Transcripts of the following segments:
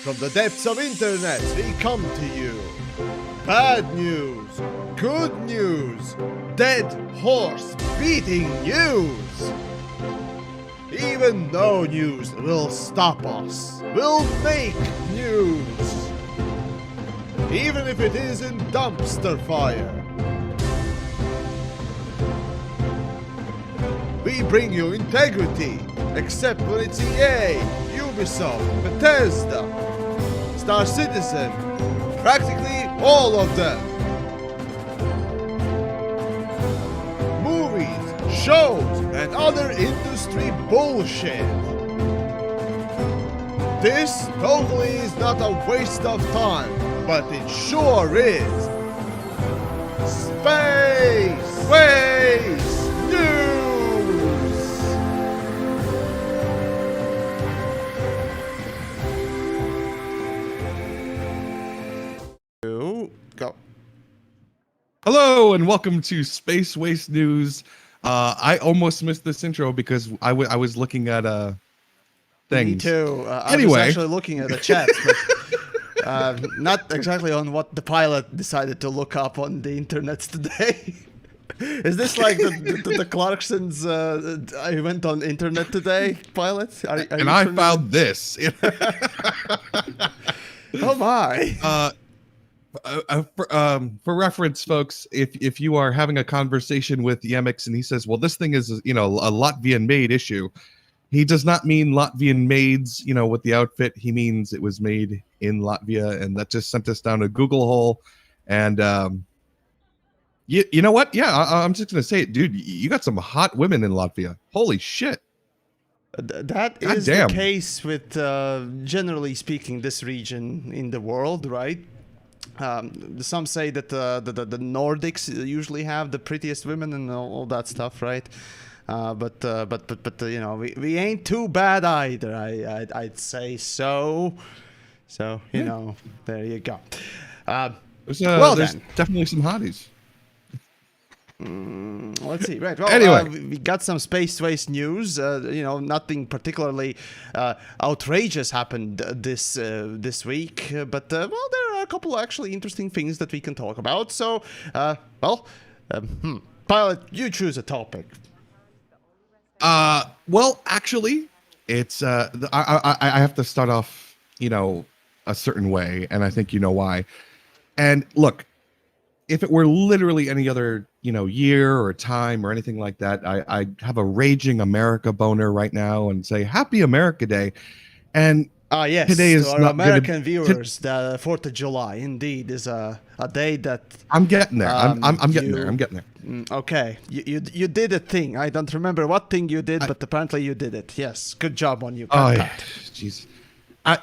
From the depths of internet, we come to you. Bad news, good news, dead horse beating news. Even no news will stop us. We'll make news. Even if it is in dumpster fire. We bring you integrity, except when it's EA, Ubisoft, Bethesda, Star Citizen, practically all of them. Movies, shows, and other industry bullshit. This totally is not a waste of time, but it sure is. Space Waste News! Go. Hello and welcome to Space Waste News. I almost missed this intro because I was looking at things. Me too. I Anyway. was actually looking at the chat, but not exactly on what the pilot decided to look up on the internet today. Is this like the Clarksons? I went on internet today, pilot. And I found this. Oh my! For reference, folks, if you are having a conversation with Yemix and he says, "Well, this thing is a Latvian made issue," he does not mean Latvian maids, with the outfit. He means it was made in Latvia, and that just sent us down a Google hole. And you know what? Yeah, I'm just gonna say it, dude. You got some hot women in Latvia. Holy shit! That is the case with, generally speaking, this region in the world, right? Some say that the Nordics usually have the prettiest women and all that stuff, right? But we ain't too bad either. I'd say so. So there you go. There's then. definitely some hotties. Let's see. Right. Well, anyway, we got some space waste news. Nothing particularly outrageous happened this week, but there are a couple of actually interesting things that we can talk about. So, Pilot, you choose a topic. Well, actually, it's I have to start off, a certain way, and I think you know why. And look, if it were literally any other, year or time or anything like that, I have a raging America boner right now and say Happy America Day. And yes, today is to our not American viewers, the 4th of July indeed is a day that I'm getting there. I'm getting there. I'm getting there. Okay, you did a thing. I don't remember what thing you did, but apparently you did it. Yes, good job on you. Oh yeah, jeez,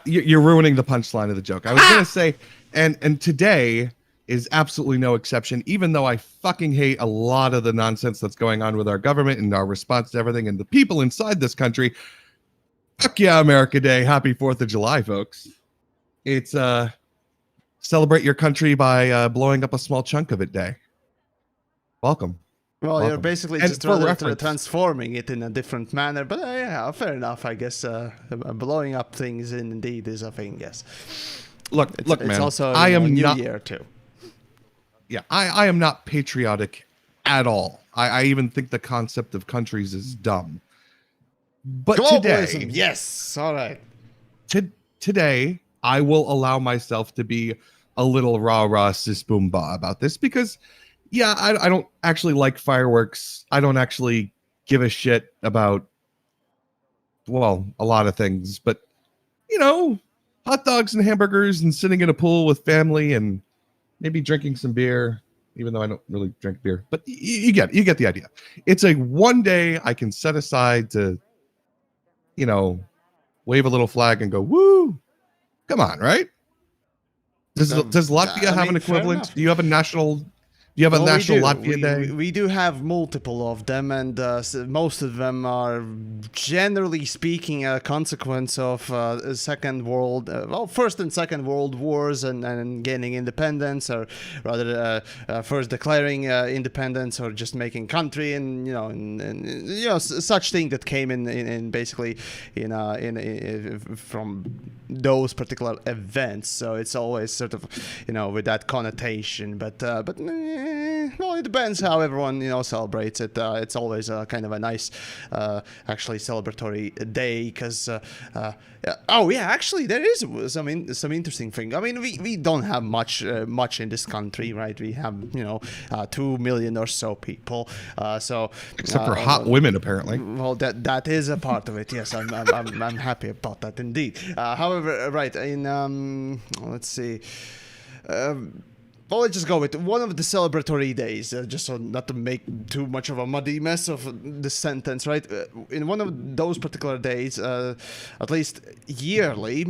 you're ruining the punchline of the joke. I was gonna say, and today is absolutely no exception, even though I fucking hate a lot of the nonsense that's going on with our government and our response to everything and the people inside this country. Fuck yeah, America Day. Happy 4th of July, folks. It's celebrate your country by blowing up a small chunk of it day. Welcome. Well, Welcome. You're basically And just for transforming it in a different manner. But yeah, fair enough, I guess. Blowing up things indeed is a thing, yes. Look, man. It's also I am New not, Year too. Yeah, I am not patriotic at all. I even think the concept of countries is dumb. But Globalism, today, yes, all right. Today, I will allow myself to be a little rah-rah sis boom ba about this because, yeah, I don't actually like fireworks. I don't actually give a shit about, well, a lot of things. But, hot dogs and hamburgers and sitting in a pool with family and maybe drinking some beer, even though I don't really drink beer. But you get the idea. It's a one day I can set aside to, wave a little flag and go, woo! Come on, right? Does Latvia have an equivalent? Do you have a national Do you have a Well, National we do. Latvia Day? We do have multiple of them, and most of them are, generally speaking, a consequence of First and Second World Wars and gaining independence, or rather, first declaring independence, or just making country, and such thing that came in basically from those particular events. So it's always sort of with that connotation, but. Well, it depends how everyone celebrates it. It's always kind of a nice, actually celebratory day because. Actually, there is some interesting thing. I mean, we don't have much in this country, right? We have 2 million or so people. Except for hot women, apparently. Well, that is a part of it. Yes, I'm happy about that indeed. However, right in let's see. Well, let's just go with one of the celebratory days, just so not to make too much of a muddy mess of the sentence, right? In one of those particular days, at least yearly,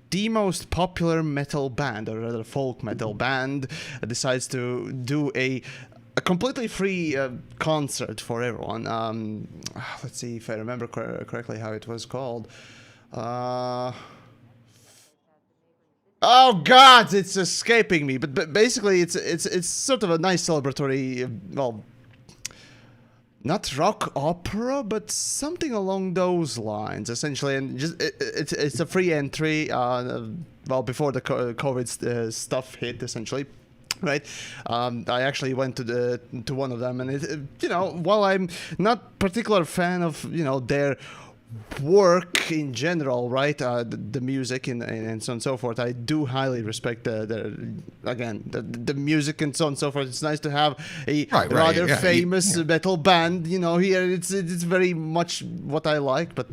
the most popular metal band, or rather folk metal band, decides to do a completely free concert for everyone. Let's see if I remember correctly how it was called. Oh God, it's escaping me. But basically, it's sort of a nice celebratory, not rock opera, but something along those lines, essentially. And just it's a free entry. Before the COVID stuff hit, essentially. Right, I actually went to one of them, and while I'm not particular fan of their work in general, right? The music and so on and so forth. I do highly respect the music and so on and so forth. It's nice to have a rather famous metal band. Here it's very much what I like, but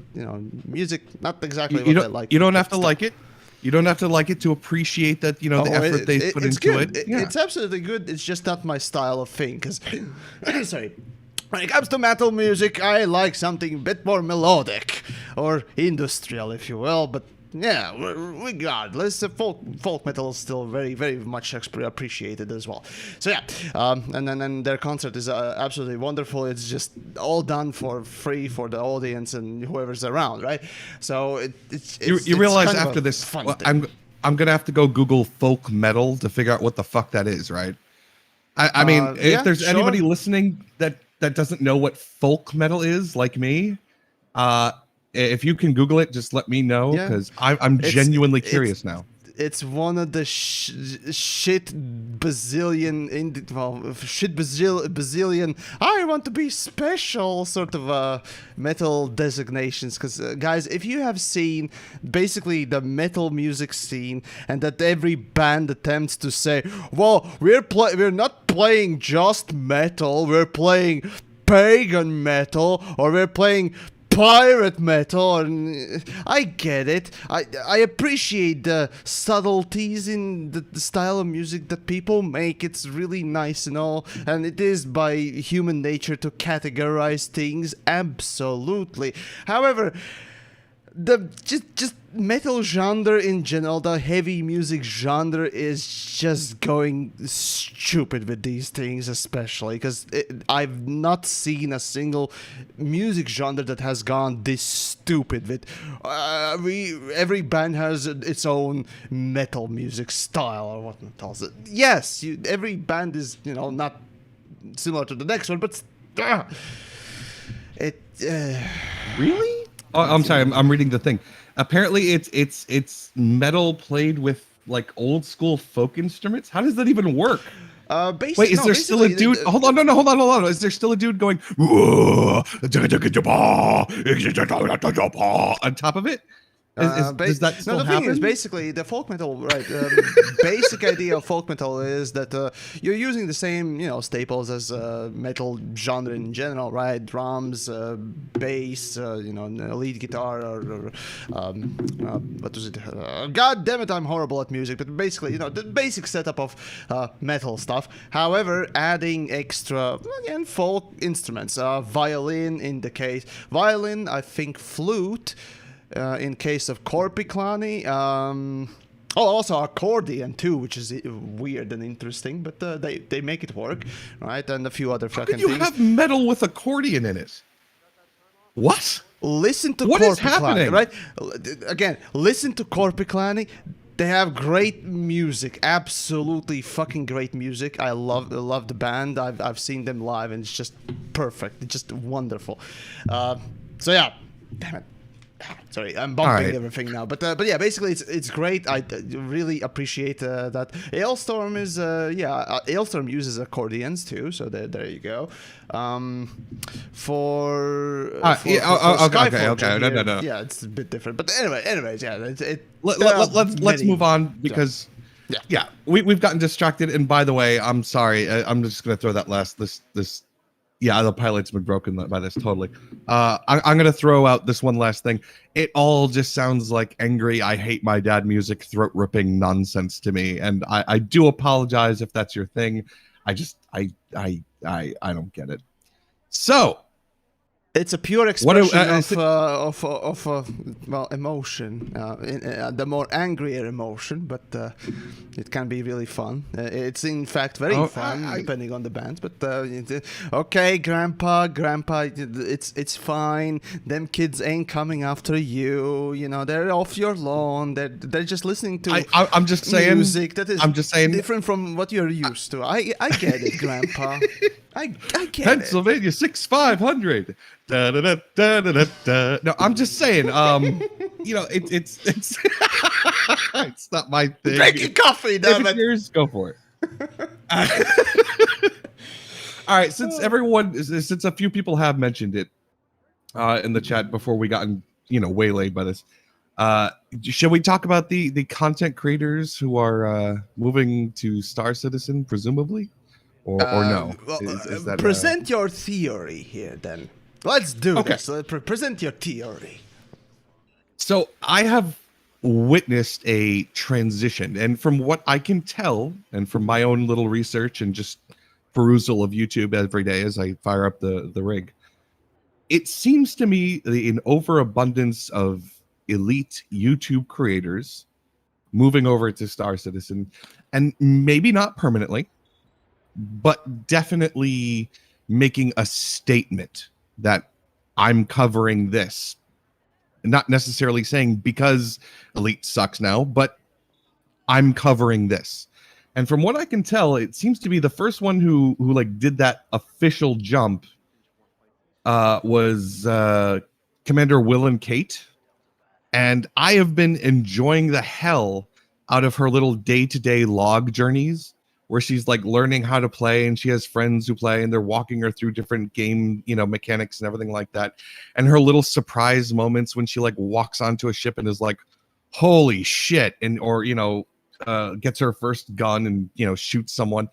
music not exactly what I like. You don't have to like it. You don't have to like it to appreciate that the effort they put into it. It's absolutely good. It's just not my style of thing. Because sorry. When it comes to metal music, I like something a bit more melodic or industrial, if you will. But yeah, regardless, folk metal is still very, very much appreciated as well. So yeah, and then their concert is absolutely wonderful. It's just all done for free for the audience and whoever's around, right? So you realize after this, I'm gonna have to go Google folk metal to figure out what the fuck that is, right? I mean, if there's anybody listening that doesn't know what folk metal is, like me, if you can Google it, just let me know, because I'm genuinely curious now. It's one of the bazillion I want to be special sort of metal designations. Because guys, if you have seen basically the metal music scene, and that every band attempts to say, well, we're not playing just metal, we're playing pagan metal, or we're playing pirate metal, and I get it. I appreciate the subtleties in the style of music that people make. It's really nice and all, and it is by human nature to categorize things, absolutely. However, the just metal genre in general, the heavy music genre, is just going stupid with these things, especially because I've not seen a single music genre that has gone this stupid with. Every band has its own metal music style or whatnot. Yes, every band is not similar to the next one, but really. Oh, I'm sorry. I'm reading the thing. Apparently, it's metal played with like old school folk instruments. How does that even work? Wait, is there still a dude? Hold on. Is there still a dude going on top of it? Does that still happen? Thing is, basically, the folk metal, right? Basic idea of folk metal is that you're using the same, staples as metal genre in general, right? Drums, bass, lead guitar, or what was it? God damn it, I'm horrible at music. But basically, the basic setup of metal stuff. However, adding extra, again, folk instruments, violin in the case, I think flute. In case of Korpiklani, Oh, also accordion too, which is weird and interesting, but they make it work, right? And a few other How fucking could you things. have metal with accordion in it? What? Listen to what is happening? right? Again, listen to Korpiklani. They have great music, absolutely fucking great music. I love the band. I've seen them live, and it's just perfect. It's just wonderful. So yeah, damn it. Sorry, I'm bumping everything now, but yeah, basically it's great. I really appreciate that. Ailstorm is Ailstorm uses accordions too, so there you go. For Skyforge okay, no. Yeah, it's a bit different, but anyways, yeah, let's move on because yeah, we've gotten distracted. And by the way, I'm sorry, I'm just gonna throw that this. Yeah, the pilot's been broken by this totally. I'm going to throw out this one last thing. It all just sounds like angry, I hate my dad music, throat ripping nonsense to me. And I do apologize if that's your thing. I don't get it. So it's a pure expression of emotion, the more angrier emotion, but it can be really fun. It's in fact very fun, depending on the band. But okay, Grandpa, it's fine. Them kids ain't coming after you. You know, they're off your lawn. They're just listening to I'm just saying music that is different from what you're used to. I get it, Grandpa. I get Pennsylvania 6500. Da, da, da, da, da, da. No, I'm just saying. You know, it's it's not my thing. Drinking coffee, damn it. Yours, go for it. All right, since a few people have mentioned it in the chat before we gotten waylaid by this, shall we talk about the content creators who are moving to Star Citizen, presumably? Or no? Is that, present your theory here, then. Let's do this. Present your theory. So I have witnessed a transition, and from what I can tell, and from my own little research and just perusal of YouTube every day as I fire up the rig, it seems to me an overabundance of elite YouTube creators moving over to Star Citizen, and maybe not permanently, but definitely making a statement that I'm covering this. Not necessarily saying because Elite sucks now, but I'm covering this. And from what I can tell, it seems to be the first one who like did that official jump was Commander Will and Kate. And I have been enjoying the hell out of her little day-to-day log journeys, where she's like learning how to play, and she has friends who play, and they're walking her through different game, mechanics and everything like that. And her little surprise moments when she like walks onto a ship and is like, holy shit. And, or, gets her first gun and, shoots someone,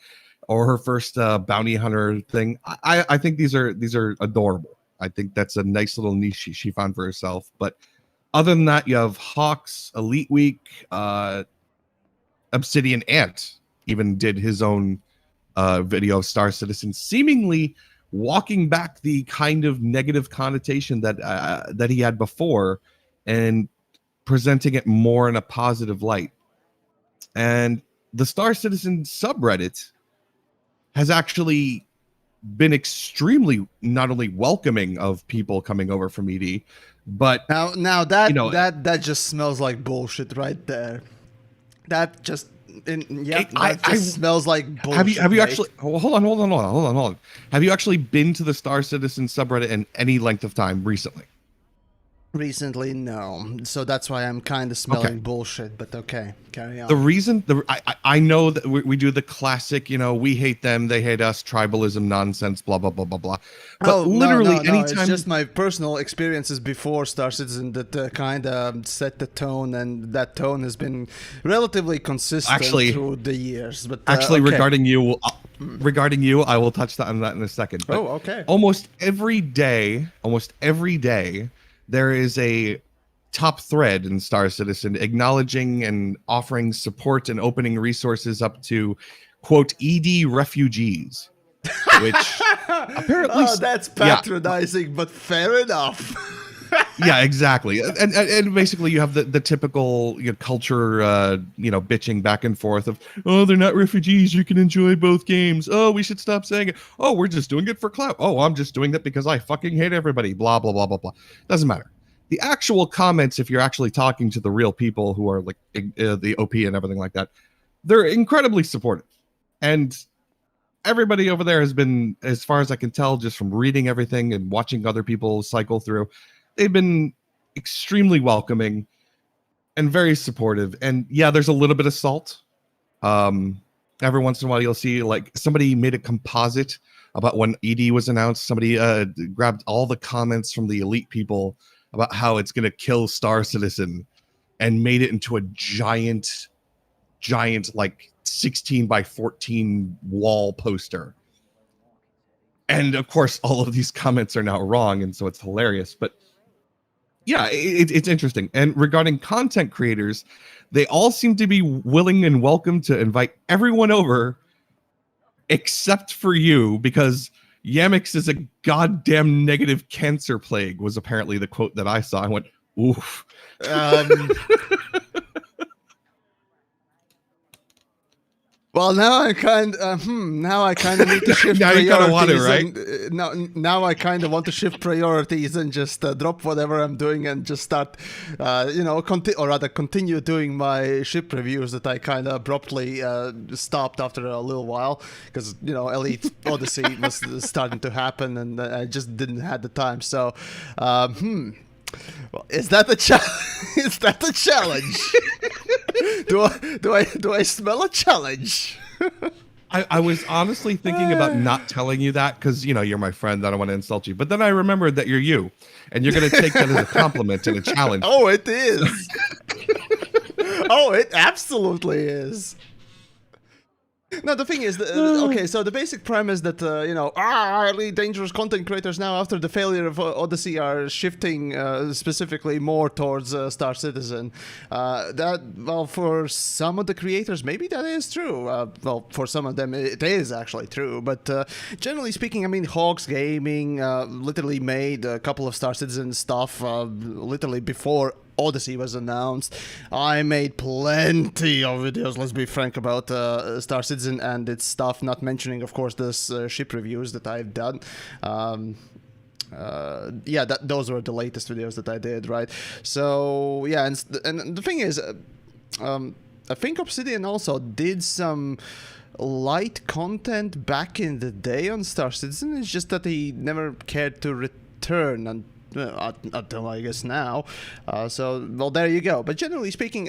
or her first bounty hunter thing. I think these are adorable. I think that's a nice little niche she found for herself. But other than that, you have Hawks, Elite Week, Obsidian Ant even did his own video of Star Citizen, seemingly walking back the kind of negative connotation that he had before and presenting it more in a positive light. And the Star Citizen subreddit has actually been extremely not only welcoming of people coming over from ED, but now that just smells like bullshit right there. That just smells like bullshit. Have you actually hold on. Have you actually been to the Star Citizen subreddit in any length of time recently? Recently, no. So that's why I'm kind of smelling bullshit, but okay, carry on. The reason, I know that we do the classic, we hate them, they hate us, tribalism nonsense, blah, blah, blah, blah, blah. But literally, anytime... It's just my personal experiences before Star Citizen that kind of set the tone, and that tone has been relatively consistent through the years. But regarding you, I will touch on that in a second. But okay. Almost every day, there is a top thread in Star Citizen acknowledging and offering support and opening resources up to, quote, ED refugees, which apparently... that's patronizing, but fair enough. Yeah, exactly. And basically you have the typical culture, bitching back and forth of, oh, they're not refugees. You can enjoy both games. Oh, we should stop saying it. Oh, we're just doing it for clout. Oh, I'm just doing that because I fucking hate everybody. Blah, blah, blah, blah, blah. Doesn't matter. The actual comments, if you're actually talking to the real people who are like the OP and everything like that, they're incredibly supportive. And everybody over there has been, as far as I can tell, just from reading everything and watching other people cycle through, they've been extremely welcoming and very supportive. And yeah, there's a little bit of salt. Every once in a while, you'll see like somebody made a composite about when ED was announced. Somebody grabbed all the comments from the elite people about how it's going to kill Star Citizen and made it into a giant like 16 by 14 wall poster. And of course, all of these comments are now wrong, and so it's hilarious. But yeah, it's interesting. And regarding content creators, they all seem to be willing and welcome to invite everyone over except for you, because Yamix is a goddamn negative cancer plague, was apparently the quote that I saw. I went, oof. Well, now I kind of need to shift now priorities. You kind of want it, right? Now I kind of want to shift priorities and just drop whatever I'm doing and just start, continue doing my ship reviews that I kind of abruptly stopped after a little while because Elite Odyssey was starting to happen and I just didn't have the time. So, well, is that a is that a challenge? do I smell a challenge? I was honestly thinking about not telling you that because you're my friend. I don't want to insult you. But then I remembered that you're you, and you're going to take that as a compliment and a challenge. Oh, it is. Oh, it absolutely is. No, the thing is, okay, so the basic premise that, really dangerous content creators now, after the failure of Odyssey, are shifting specifically more towards Star Citizen. For some of the creators, maybe that is true. For some of them, it is actually true. But generally speaking, I mean, Hawks Gaming literally made a couple of Star Citizen stuff literally before Odyssey was announced. I made plenty of videos, let's be frank, about Star Citizen and its stuff, not mentioning, of course, this ship reviews that I've done. Those were the latest videos that I did, right? So, yeah, and the thing is, I think Obsidian also did some light content back in the day on Star Citizen. It's just that he never cared to return until I guess now. There you go. But generally speaking,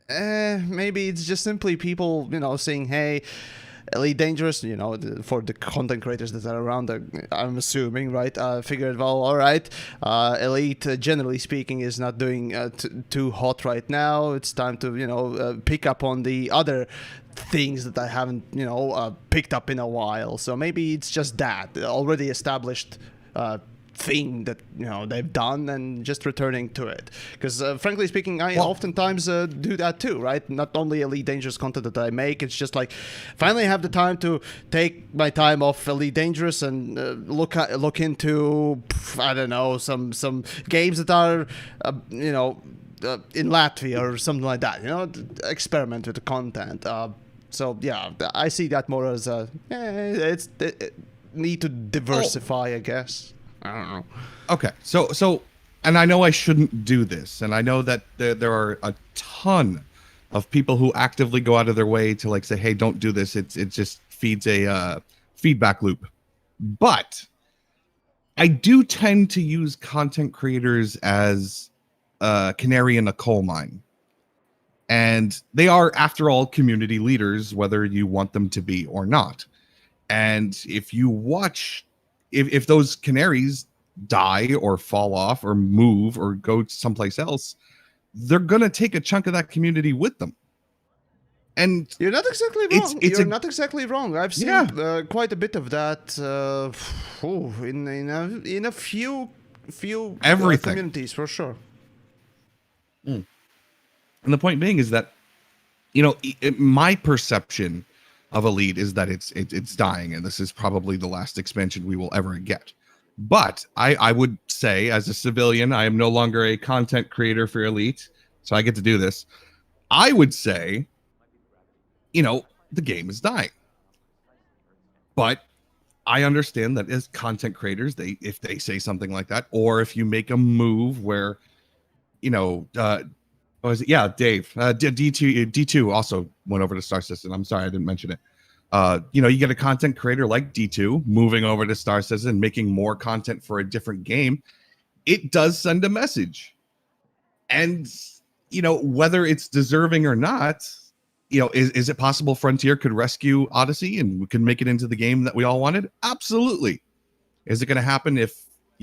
maybe it's just simply people, saying, hey, Elite Dangerous, for the content creators that are around, I'm assuming, right? Figured, well, all right, Elite, generally speaking, is not doing too hot right now. It's time to, pick up on the other things that I haven't, picked up in a while. So maybe it's just that already established thing that they've done and just returning to it, because frankly speaking, I oftentimes do that too, right? Not only Elite Dangerous content that I make, it's just like finally have the time to take my time off Elite Dangerous and look into I don't know, some games that are in Latvia or something like that, experiment with the content. So yeah, I see that more as it's need to diversify, I guess. I don't know. Okay, so, and I know I shouldn't do this, and I know that there are a ton of people who actively go out of their way to say, hey, don't do this. It just feeds a feedback loop. But I do tend to use content creators as a canary in a coal mine. And they are, after all, community leaders, whether you want them to be or not. And if you watch, if those canaries die or fall off or move or go someplace else, they're going to take a chunk of that community with them. And you're not exactly wrong. You're not exactly wrong. I've seen quite a bit of that in a few communities, for sure. And the point being is that, my perception of Elite is that it's dying, and this is probably the last expansion we will ever get. But I would say, as a civilian, I am no longer a content creator for Elite, so I get to do this. I would say, the game is dying. But I understand that as content creators, if they say something like that, or if you make a move where, was it? Yeah, Dave, D2 also went over to Star Citizen. I'm sorry, I didn't mention it. You get a content creator like D2 moving over to Star Citizen, making more content for a different game. It does send a message. And, whether it's deserving or not, is it possible Frontier could rescue Odyssey and we could make it into the game that we all wanted? Absolutely. Is it going to happen if,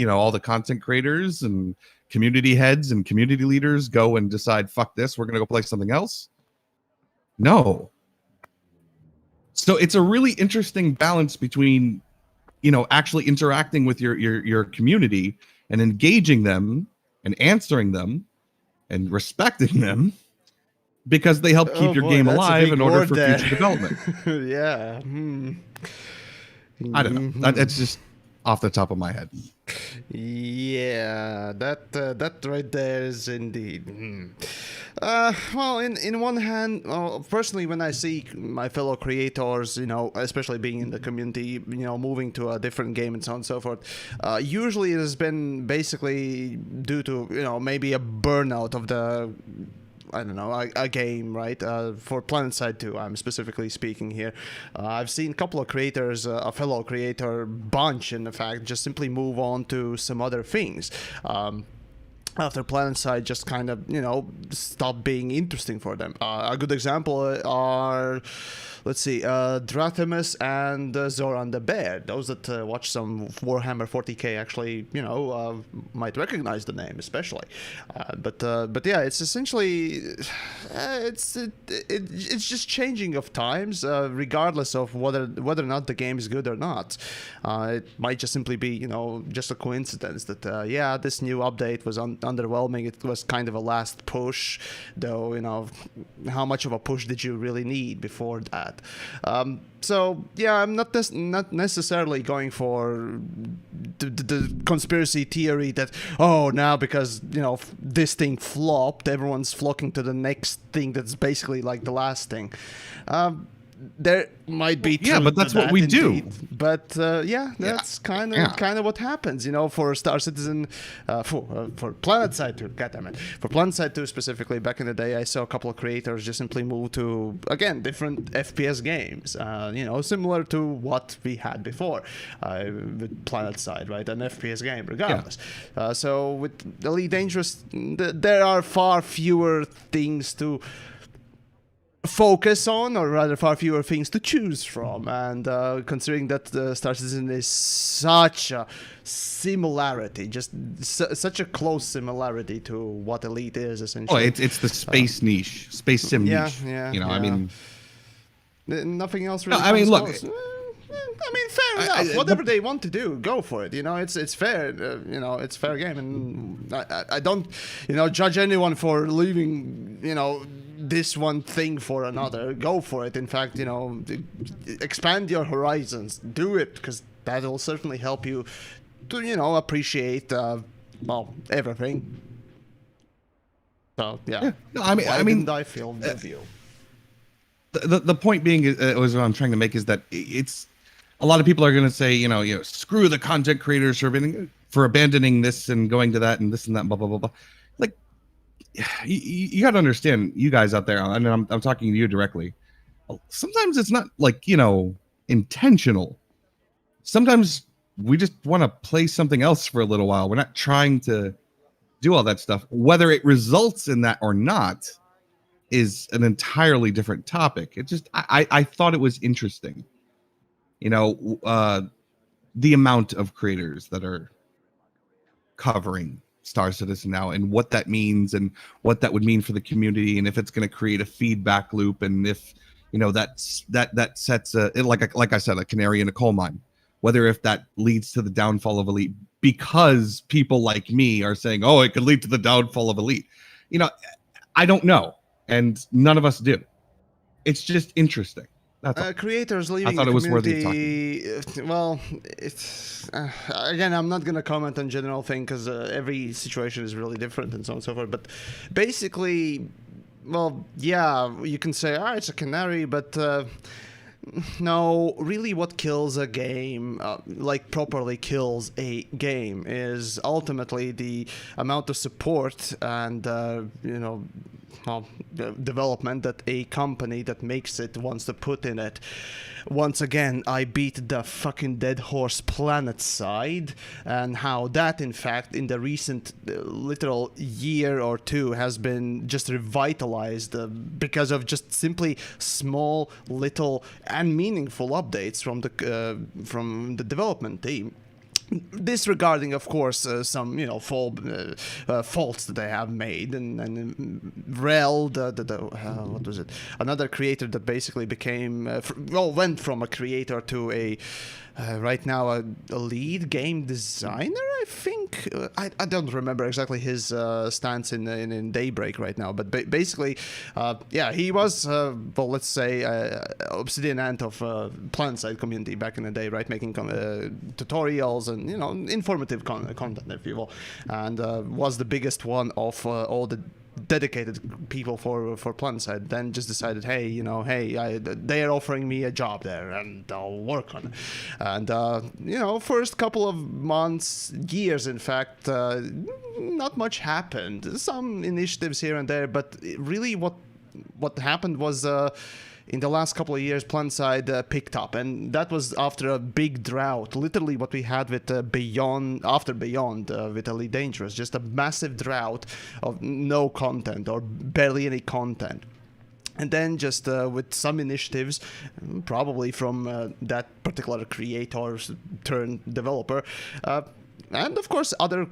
all the content creators and community heads and community leaders go and decide, fuck this, we're going to go play something else? No. So it's a really interesting balance between, actually interacting with your community and engaging them and answering them and respecting them, because they help keep your game alive in order for future development. Yeah. I don't know. It's just off the top of my head. Yeah, that right there is indeed. Well, in one hand, personally, when I see my fellow creators, especially being in the community, moving to a different game and so on and so forth, usually it has been basically due to, maybe a burnout of the, I don't know, a game, right? For PlanetSide 2, I'm specifically speaking here. I've seen a couple of creators, a fellow creator bunch, in fact, just simply move on to some other things. After PlanetSide just kind of, stopped being interesting for them. A good example are, let's see, Dratimus and Zoran the Bear. Those that watch some Warhammer 40k actually, might recognize the name, especially. But yeah, it's essentially, it's just changing of times, regardless of whether or not the game is good or not. It might just simply be, just a coincidence that, this new update was underwhelming. It was kind of a last push, though. How much of a push did you really need before that? So yeah, I'm not necessarily going for the conspiracy theory that now because this thing flopped, everyone's flocking to the next thing that's basically like the last thing. There might be truth but that's what we indeed. do. But that's kind of what happens, for Star Citizen, for PlanetSide 2. Goddammit, for PlanetSide 2 specifically. Back in the day, I saw a couple of creators just simply move to different FPS games, similar to what we had before with PlanetSide, right? An FPS game, regardless. So with Elite Dangerous, there are far fewer things to focus on, or rather far fewer things to choose from, and considering that Star Citizen is such a similarity, just such a close similarity to what Elite is essentially. It's the space niche, space sim niche. I mean, nothing else really. Look. Fair enough. Whatever they want to do, go for it. It's fair. It's fair game, and I don't, judge anyone for leaving, this one thing for another. Go for it. In fact, expand your horizons. Do it, because that'll certainly help you to, appreciate, everything. So yeah. No, I mean, didn't I feel the view? The point being was what I'm trying to make is that it's. A lot of people are going to say, screw the content creators for abandoning this and going to that and this and that, blah, blah, blah, blah. Like, you got to understand, you guys out there, and I'm talking to you directly. Sometimes it's not like, intentional. Sometimes we just want to play something else for a little while. We're not trying to do all that stuff. Whether it results in that or not is an entirely different topic. It just, I thought it was interesting. The amount of creators that are covering Star Citizen now, and what that means, and what that would mean for the community, and if it's going to create a feedback loop, and if that sets like I said, a canary in a coal mine. Whether if that leads to the downfall of Elite, because people like me are saying, it could lead to the downfall of Elite. I don't know, and none of us do. It's just interesting. That's all. Creators leaving I thought the it was worthy of community. Well, it's again, I'm not gonna comment on general thing because every situation is really different and so on and so forth. But basically, well, yeah, you can say, it's a canary, but no, really what kills a game, like properly kills a game, is ultimately the amount of support and, development that a company that makes it wants to put in it. Once again, I beat the fucking dead horse PlanetSide, and how that, in fact, in the recent literal year or two has been just revitalized because of just simply small, little, and meaningful updates from the development team. Disregarding, of course, some faults that they have made, and Rel, what was it? Another creator that basically became went from a creator to a right now a lead game designer, I think. I don't remember exactly his stance in Daybreak right now, but basically, he was let's say Obsidian Ant of PlanetSide community back in the day, right, making tutorials and informative content, if you will, and was the biggest one of all the dedicated people for PlanetSide. Then just decided, they are offering me a job there and I'll work on it. And first couple of months, years in fact, not much happened. Some initiatives here and there, but really what happened was in the last couple of years, PlanetSide picked up, and that was after a big drought. Literally, what we had with Beyond with Elite Dangerous, just a massive drought of no content or barely any content. And then just with some initiatives, probably from that particular creator turned developer, and of course other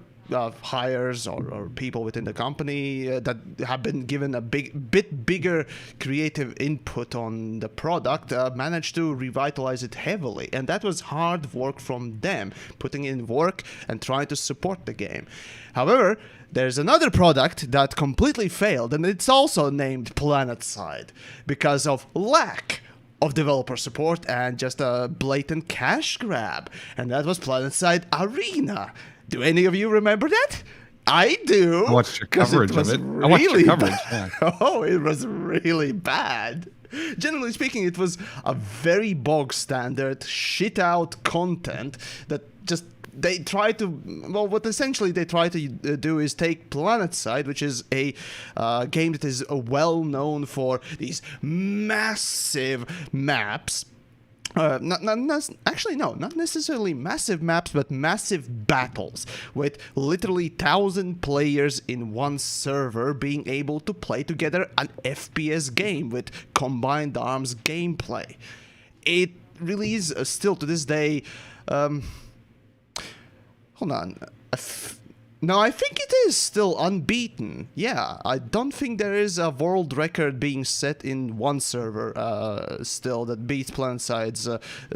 hires or people within the company that have been given a bit bigger creative input on the product, managed to revitalize it heavily. And that was hard work from them, putting in work and trying to support the game. However, there's another product that completely failed, and it's also named PlanetSide because of lack of developer support and just a blatant cash grab. And that was PlanetSide Arena. Do any of you remember that? I do. I watched your coverage of it. I watched your coverage. Yeah. Oh, it was really bad. Generally speaking, it was a very bog standard, shit out content that just they try to, what essentially they try to do is take PlanetSide, which is a game that is well known for these massive maps. Not necessarily massive maps, but massive battles with literally 1,000 players in one server being able to play together an FPS game with combined arms gameplay. It really is still to this day. Hold on. No, I think it is still unbeaten. Yeah, I don't think there is a world record being set in one server still that beats PlanetSide's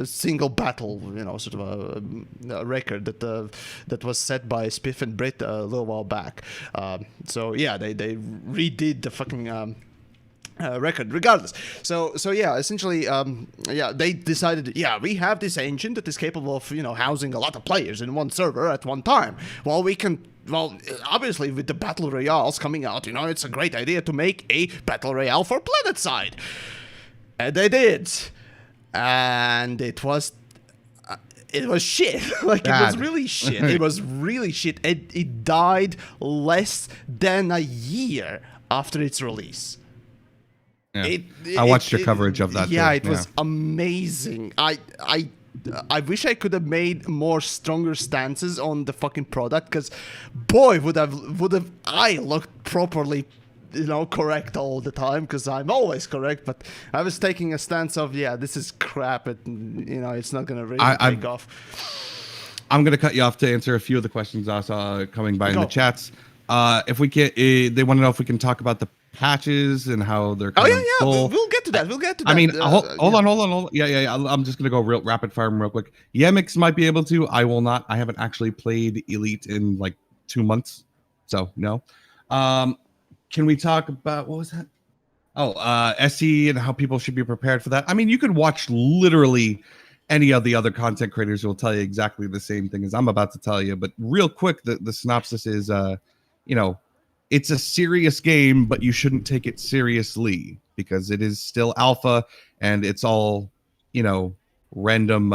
single battle, sort of a record that was set by Spiff and Brit a little while back. So yeah, they redid the fucking record regardless. So yeah, essentially, they decided, we have this engine that is capable of, housing a lot of players in one server at one time. Obviously with the battle royales coming out, it's a great idea to make a battle royale for PlanetSide. And they did. And it was shit. Like, bad. It was really shit. It was really shit. It died less than a year after its release. Yeah. I watched your coverage of that. Yeah, it was amazing. I wish I could have made more stronger stances on the fucking product, because boy would have I looked properly, correct all the time, because I'm always correct. But I was taking a stance of this is crap. It's not gonna really take off. I'm gonna cut you off to answer a few of the questions I saw coming by in the chats. If we can, they want to know if we can talk about the patches and how they're kind of full. We'll get to that. I mean, hold on. Yeah. I'm just gonna go real rapid fire real quick. Yemix might be able to. I will not. I haven't actually played Elite in like 2 months, so no. Can we talk about what was that? SE and how people should be prepared for that. I mean, you could watch literally any of the other content creators who will tell you exactly the same thing as I'm about to tell you. But real quick, the synopsis is, it's a serious game, but you shouldn't take it seriously because it is still alpha and it's all, random.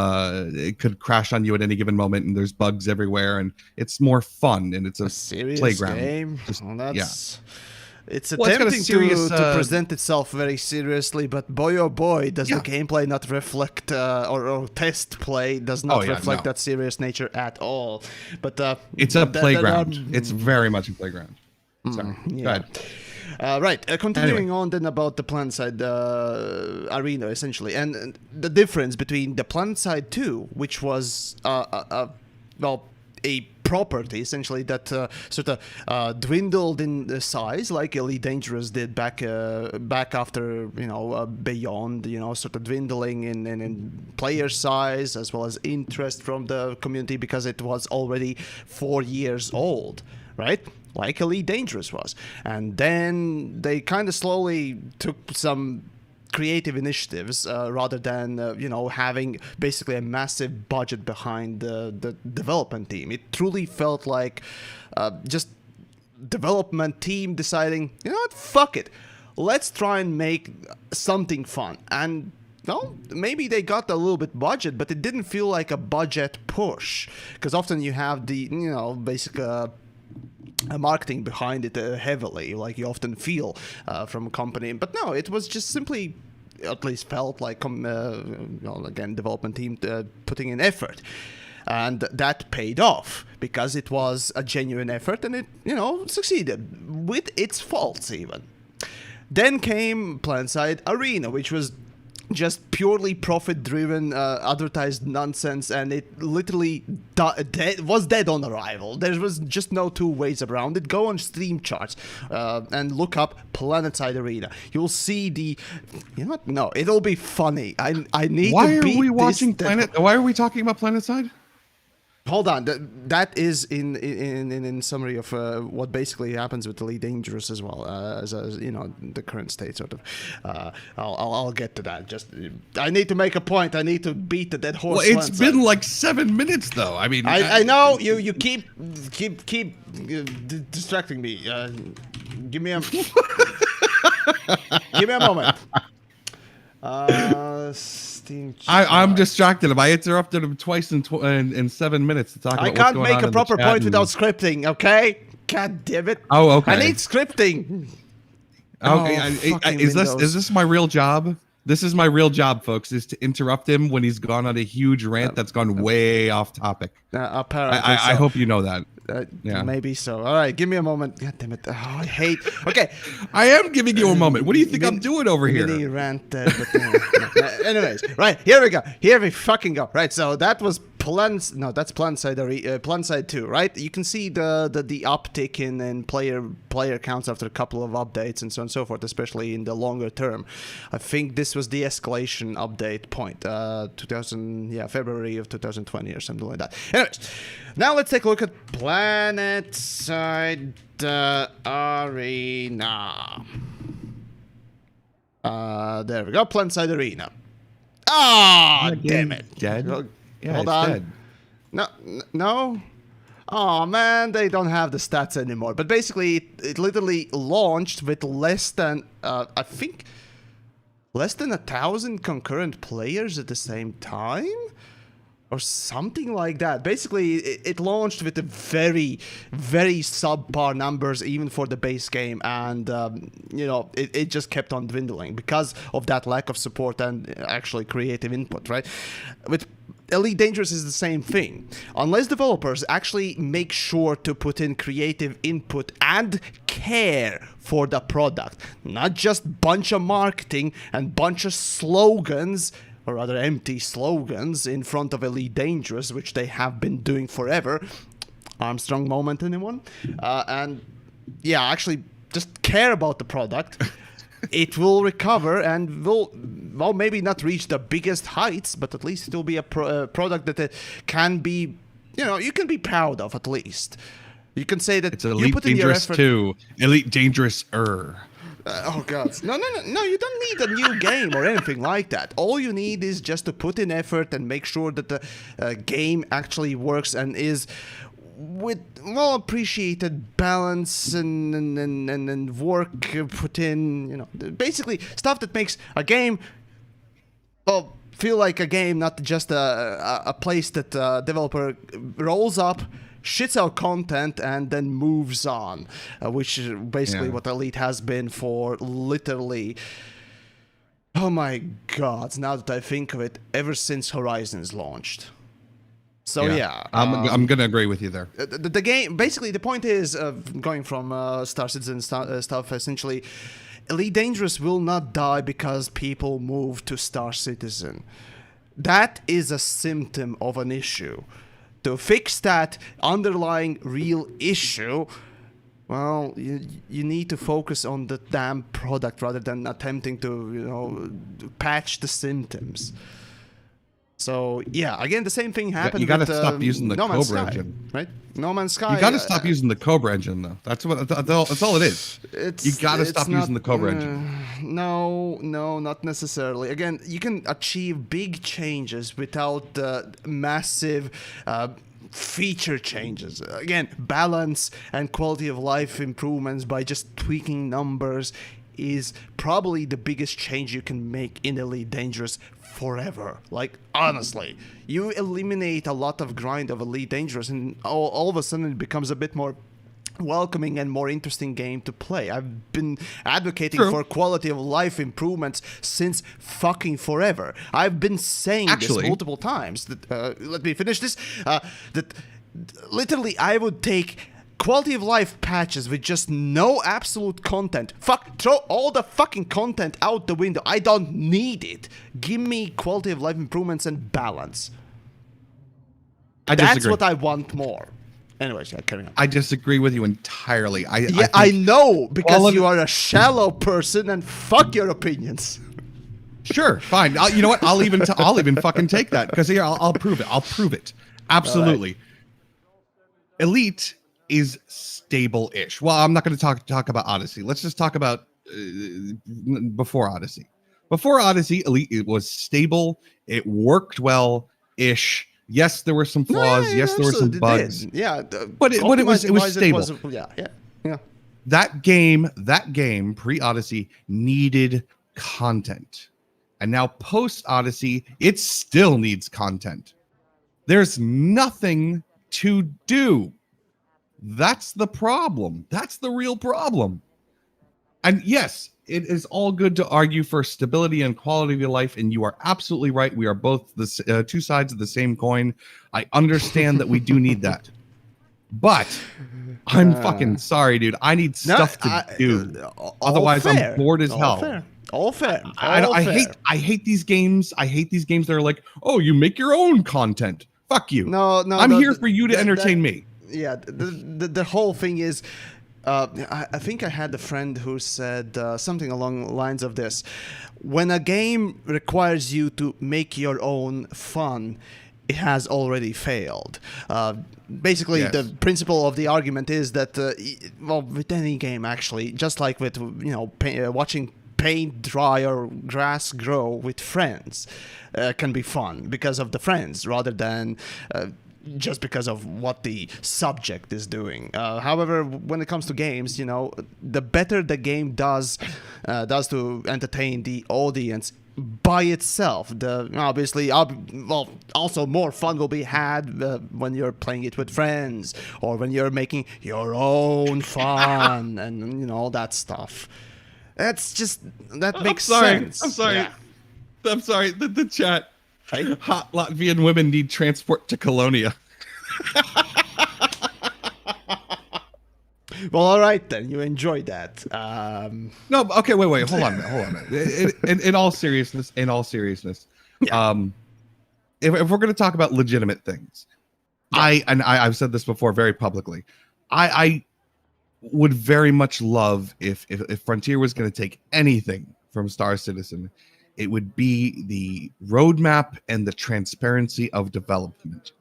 It could crash on you at any given moment, and there's bugs everywhere, and it's more fun, and it's a serious playground game. Just, It's Well, attempting serious, to present itself very seriously, but boy oh boy, does the gameplay not reflect, or test play does not reflect that serious nature at all. But it's a playground. It's very much a playground. Sorry. Go ahead. Continuing on then about the PlanetSide arena, essentially, and the difference between the PlanetSide 2, which was, a property essentially that sort of dwindled in size, like Elite Dangerous did back after Beyond, sort of dwindling in player size as well as interest from the community because it was already 4 years old, right? Like Elite Dangerous was. And then they kind of slowly took some creative initiatives rather than having basically a massive budget behind the development team. It truly felt like just development team deciding, you know what, fuck it, let's try and make something fun. And well, maybe they got a little bit budget, but it didn't feel like a budget push, because often you have the basic marketing behind it heavily, like you often feel from a company. But no, it was just simply, at least felt like, again, development team putting in effort. And that paid off because it was a genuine effort and it, succeeded with its faults even. Then came PlanetSide Arena, which was just purely profit-driven, advertised nonsense, and it literally was dead on arrival. There was just no two ways around it. Go on Steam charts and look up PlanetSide Arena. You'll see the, no, it'll be funny. I need Why to beat are we watching this Why are we talking about PlanetSide? Hold on, that is in summary of what basically happens with Elite Dangerous as well as the current state sort of. I'll get to that. Just I need to make a point. I need to beat the dead horse. Well, it's been like 7 minutes though. I mean, I know you keep distracting me. Give me a give me a moment. Steam. I'm distracted him. I interrupted him twice in 7 minutes to talk about what's going on. I can't make a proper point without scripting, okay? God damn it. Oh, okay. I need scripting. Okay. Is this my real job? This is my real job, folks, is to interrupt him when he's gone on a huge rant that's gone way off topic. Apparently I hope you know that. Yeah. Maybe so. All right, give me a moment. God damn it. Oh, I hate. Okay. I am giving you a moment. What do you think I'm doing over here? Mini rant. Anyways, right, here we go. Here we fucking go. Right, so that was that's PlanetSide 2, right? You can see the uptick in player counts after a couple of updates and so on and so forth, especially in the longer term. I think this was the escalation update point, February of 2020 or something like that. Anyways, now let's take a look at PlanetSide Arena. There we go, PlanetSide Arena. Ah, damn it. Dead? Yeah, hold on. Dead. No. Oh man, they don't have the stats anymore. But basically, it literally launched with less than, I think, less than 1,000 concurrent players at the same time, or something like that. Basically, it launched with a very, very subpar numbers, even for the base game, and it just kept on dwindling because of that lack of support and actually creative input, right? With Elite Dangerous is the same thing. Unless developers actually make sure to put in creative input and care for the product, not just bunch of marketing and bunch of slogans, or rather empty slogans, in front of Elite Dangerous, which they have been doing forever. Armstrong moment, anyone? And yeah, actually just care about the product. It will recover and will, well, maybe not reach the biggest heights, but at least it will be a product that can be, you can be proud of at least. You can say that it's Elite you put in your Dangerous effort. 2, Elite Dangerous-er. Oh god. No, you don't need a new game or anything like that. All you need is just to put in effort and make sure that the game actually works and is with well appreciated balance and work put in, basically stuff that makes a game feel like a game, not just a place that developer rolls up, shits out content, and then moves on, which is basically what Elite has been for literally, oh my god, now that I think of it, ever since Horizons launched. So I'm gonna agree with you there. The game, basically, the point is going from Star Citizen stuff. Essentially, Elite Dangerous will not die because people move to Star Citizen. That is a symptom of an issue. To fix that underlying real issue, well, you need to focus on the damn product rather than attempting to, patch the symptoms. So yeah, again, the same thing happened. You got to with, stop using the No Man's Cobra Sky, engine, right? No Man's Sky. You got to stop using the Cobra engine, though. That's all it is. You got to stop using the Cobra engine. No, not necessarily. Again, you can achieve big changes without massive feature changes. Again, balance and quality of life improvements by just tweaking numbers is probably the biggest change you can make in Elite Dangerous forever. Like, honestly, you eliminate a lot of grind of Elite Dangerous and all of a sudden it becomes a bit more welcoming and more interesting game to play. I've been advocating for quality of life improvements since fucking forever. I've been saying this multiple times. That let me finish this. That literally I would take quality of life patches with just no absolute content. Throw all the fucking content out the window. I don't need it. Give me quality of life improvements and balance. That's what I want more. Anyways, carry on. I disagree with you entirely. I know, because you are a shallow person and fuck your opinions. Sure, fine. You know what? I'll even fucking take that, because here I'll prove it. I'll prove it. Absolutely. Right. Elite is stable-ish. Well, I'm not going to talk about Odyssey. Let's just talk about before Odyssey. Before Odyssey, Elite, it was stable. It worked well-ish. Yes, there were some flaws. Yes, there were some bugs. Yeah, but it was stable. Yeah. That game pre-Odyssey needed content, and now post-Odyssey, it still needs content. There's nothing to do. That's the problem. That's the real problem. And yes, it is all good to argue for stability and quality of life, and you are absolutely right. We are both the two sides of the same coin. I understand that we do need that. But I'm fucking sorry, dude. I need stuff to do. Otherwise, I'm bored as hell. All fair. I hate these games. I hate these games that are like, oh, you make your own content. Fuck you. No. I'm here for you to entertain me. Yeah, the whole thing is, I think I had a friend who said something along the lines of this: when a game requires you to make your own fun, it has already failed. Basically, yes. The principle of the argument is that, with any game actually, just like with watching paint dry or grass grow with friends, can be fun because of the friends rather than just because of what the subject is doing. However, when it comes to games, the better the game does to entertain the audience by itself, also more fun will be had when you're playing it with friends or when you're making your own fun and all that stuff. That makes sense. I'm sorry. Yeah. I'm sorry. The chat. Hot Latvian women need transport to Colonia. Well, all right then. You enjoyed that. No, okay. Wait. Hold on a minute. In all seriousness, yeah. If we're going to talk about legitimate things, yeah. I've said this before very publicly. I would very much love if Frontier was going to take anything from Star Citizen, it would be the roadmap and the transparency of development.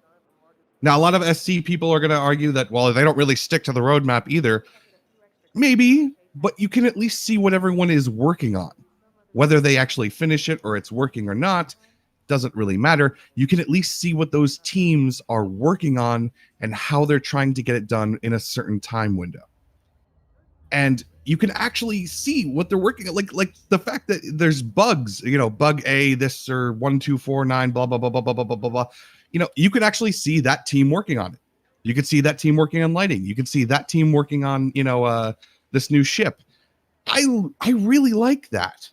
Now, a lot of SC people are going to argue that, well, they don't really stick to the roadmap either. Maybe, but you can at least see what everyone is working on. Whether they actually finish it or it's working or not doesn't really matter. You can at least see what those teams are working on and how they're trying to get it done in a certain time window. And you can actually see what they're working on. Like the fact that there's bugs, bug A, this or 1249, blah, blah, blah, blah, blah, blah, blah, blah, blah. You can actually see that team working on it. You can see that team working on lighting. You can see that team working on, this new ship. I really like that.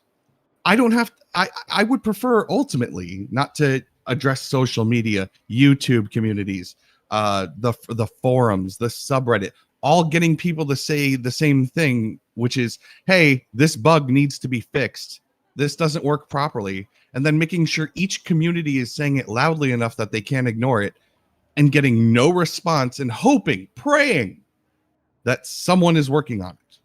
I don't have to, I would prefer ultimately not to address social media, YouTube communities, the forums, the subreddit, all getting people to say the same thing, which is, hey, this bug needs to be fixed. This doesn't work properly. And then making sure each community is saying it loudly enough that they can't ignore it and getting no response and hoping, praying that someone is working on it.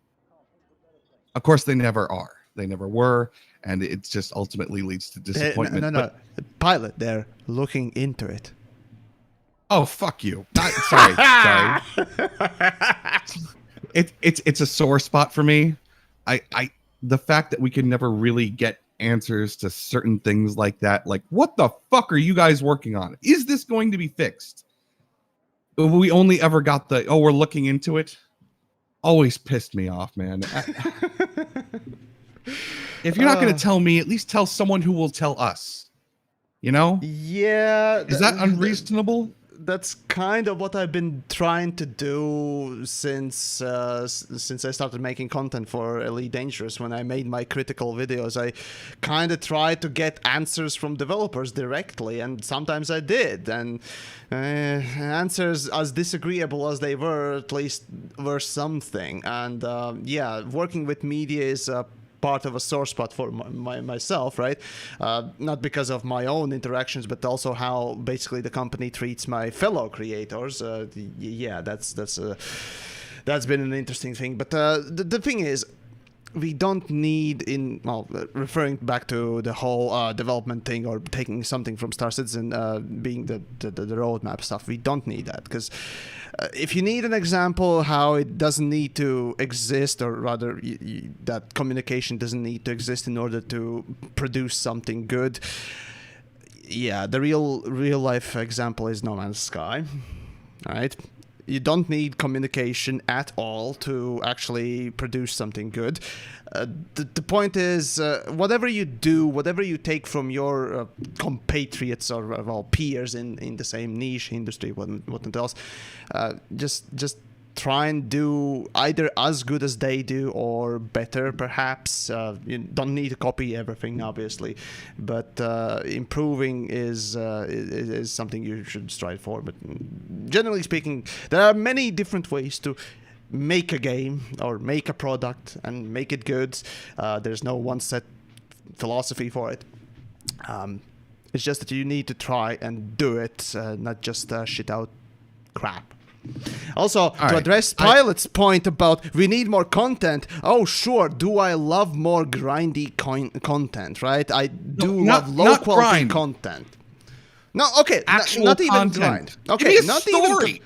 Of course, they never are. They never were. And it just ultimately leads to disappointment. No. Pilot, they're looking into it. Oh, fuck you. Sorry. It's a sore spot for me. The fact that we can never really get answers to certain things like that. Like, what the fuck are you guys working on? Is this going to be fixed? We only ever got we're looking into it. Always pissed me off, man. If you're not going to tell me, at least tell someone who will tell us. Yeah. Is that unreasonable? That's kind of what I've been trying to do since I started making content for Elite Dangerous. When I made my critical videos, I kind of tried to get answers from developers directly, and sometimes I did. And answers, as disagreeable as they were, at least were something. And working with media is part of a sore spot for myself, right? Not because of my own interactions, but also how basically the company treats my fellow creators. That's been an interesting thing. But the thing is, we don't need referring back to the whole development thing or taking something from Star Citizen being the roadmap stuff. We don't need that, because if you need an example how it doesn't need to exist, or rather that communication doesn't need to exist in order to produce something good, the real life example is No Man's Sky, right? You don't need communication at all to actually produce something good. The point is, whatever you do, whatever you take from your compatriots or peers in the same niche industry, what else, just try and do either as good as they do or better, perhaps. You don't need to copy everything, obviously, but improving is something you should strive for. But generally speaking, there are many different ways to make a game or make a product and make it good. There's no one set philosophy for it. It's just that you need to try and do it, not just shit out crap. Also, to address Pilot's point about we need more content, sure, do I love more grindy content, right? I do love low-quality content. No, okay, not even grind. Okay, not even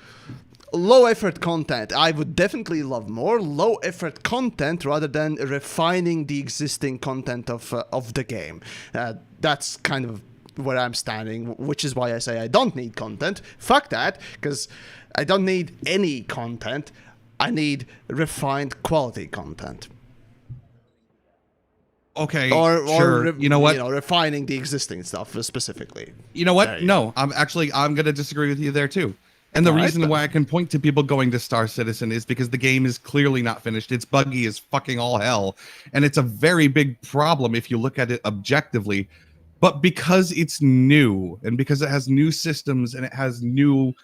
low-effort content. I would definitely love more low-effort content rather than refining the existing content of the game. That's kind of where I'm standing, which is why I say I don't need content. Fuck that, because I don't need any content. I need refined quality content. Okay, sure. You know what? Refining the existing stuff specifically. You know what? No, I'm going to disagree with you there too. And the reason why I can point to people going to Star Citizen is because the game is clearly not finished. It's buggy as fucking all hell. And it's a very big problem if you look at it objectively. But because it's new, and because it has new systems, and it has new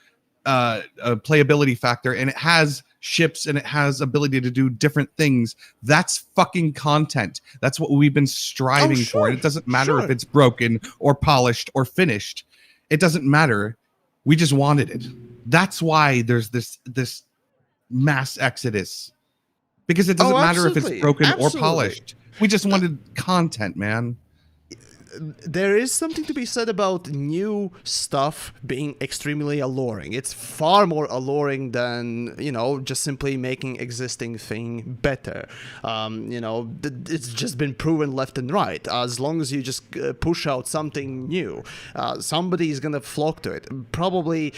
playability factor, and it has ships, and it has ability to do different things, that's fucking content. That's what we've been striving for. And it doesn't matter if it's broken or polished or finished. It doesn't matter. We just wanted it. That's why there's this mass exodus, because it doesn't matter if it's broken or polished. We just wanted content, man. there is something to be said about new stuff being extremely alluring. It's far more alluring than, just simply making existing thing better. It's just been proven left and right. As long as you just push out something new, somebody is going to flock to it. Probably,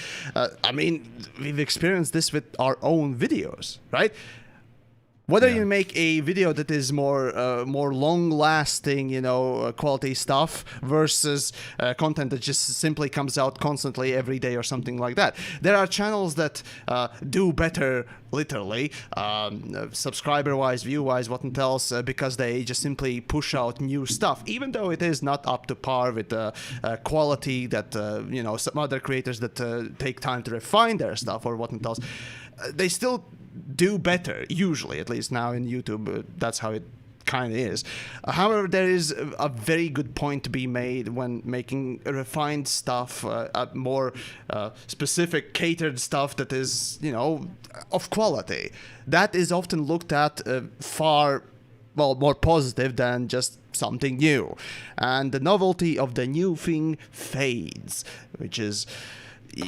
we've experienced this with our own videos, right? Whether you make a video that is more long-lasting, quality stuff versus content that just simply comes out constantly every day or something like that. There are channels that do better, literally, subscriber-wise, view-wise, what else, because they just simply push out new stuff, even though it is not up to par with the quality that, some other creators that take time to refine their stuff or what else. They still do better, usually, at least now in YouTube. That's how it kind of is. However, there is a very good point to be made when making refined stuff, more specific, catered stuff that is, of quality. That is often looked at far more positive than just something new. And the novelty of the new thing fades, which is...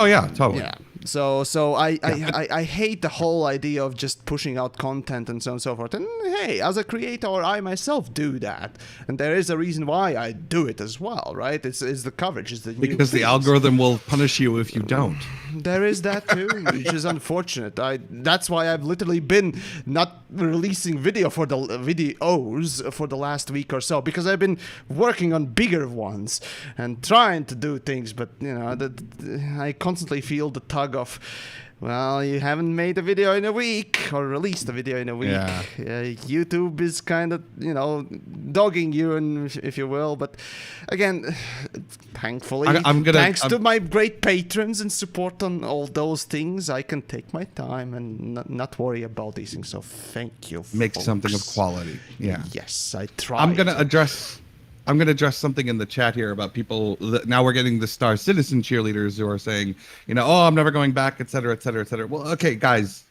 Oh yeah, totally. Yeah. So I hate the whole idea of just pushing out content and so on and so forth. And hey, as a creator, I myself do that, and there is a reason why I do it as well, right? It's the coverage, it's the new because the things. algorithm will punish you if you don't. There is that too, which is unfortunate. That's why I've literally been not releasing videos for the last week or so, because I've been working on bigger ones and trying to do things, but I constantly feel the tug of, well, you haven't made a video in a week or released a video in a week. Yeah. YouTube is kind of, dogging you, if you will. But again, thankfully, thanks to my great patrons and support on all those things, I can take my time and not worry about these things. So thank you. Make folks. something of quality. Yeah. Yes, I try. I'm going to address something in the chat here about people. Now we're getting the Star Citizen cheerleaders who are saying, I'm never going back, et cetera, et cetera, et cetera. Well, okay, guys,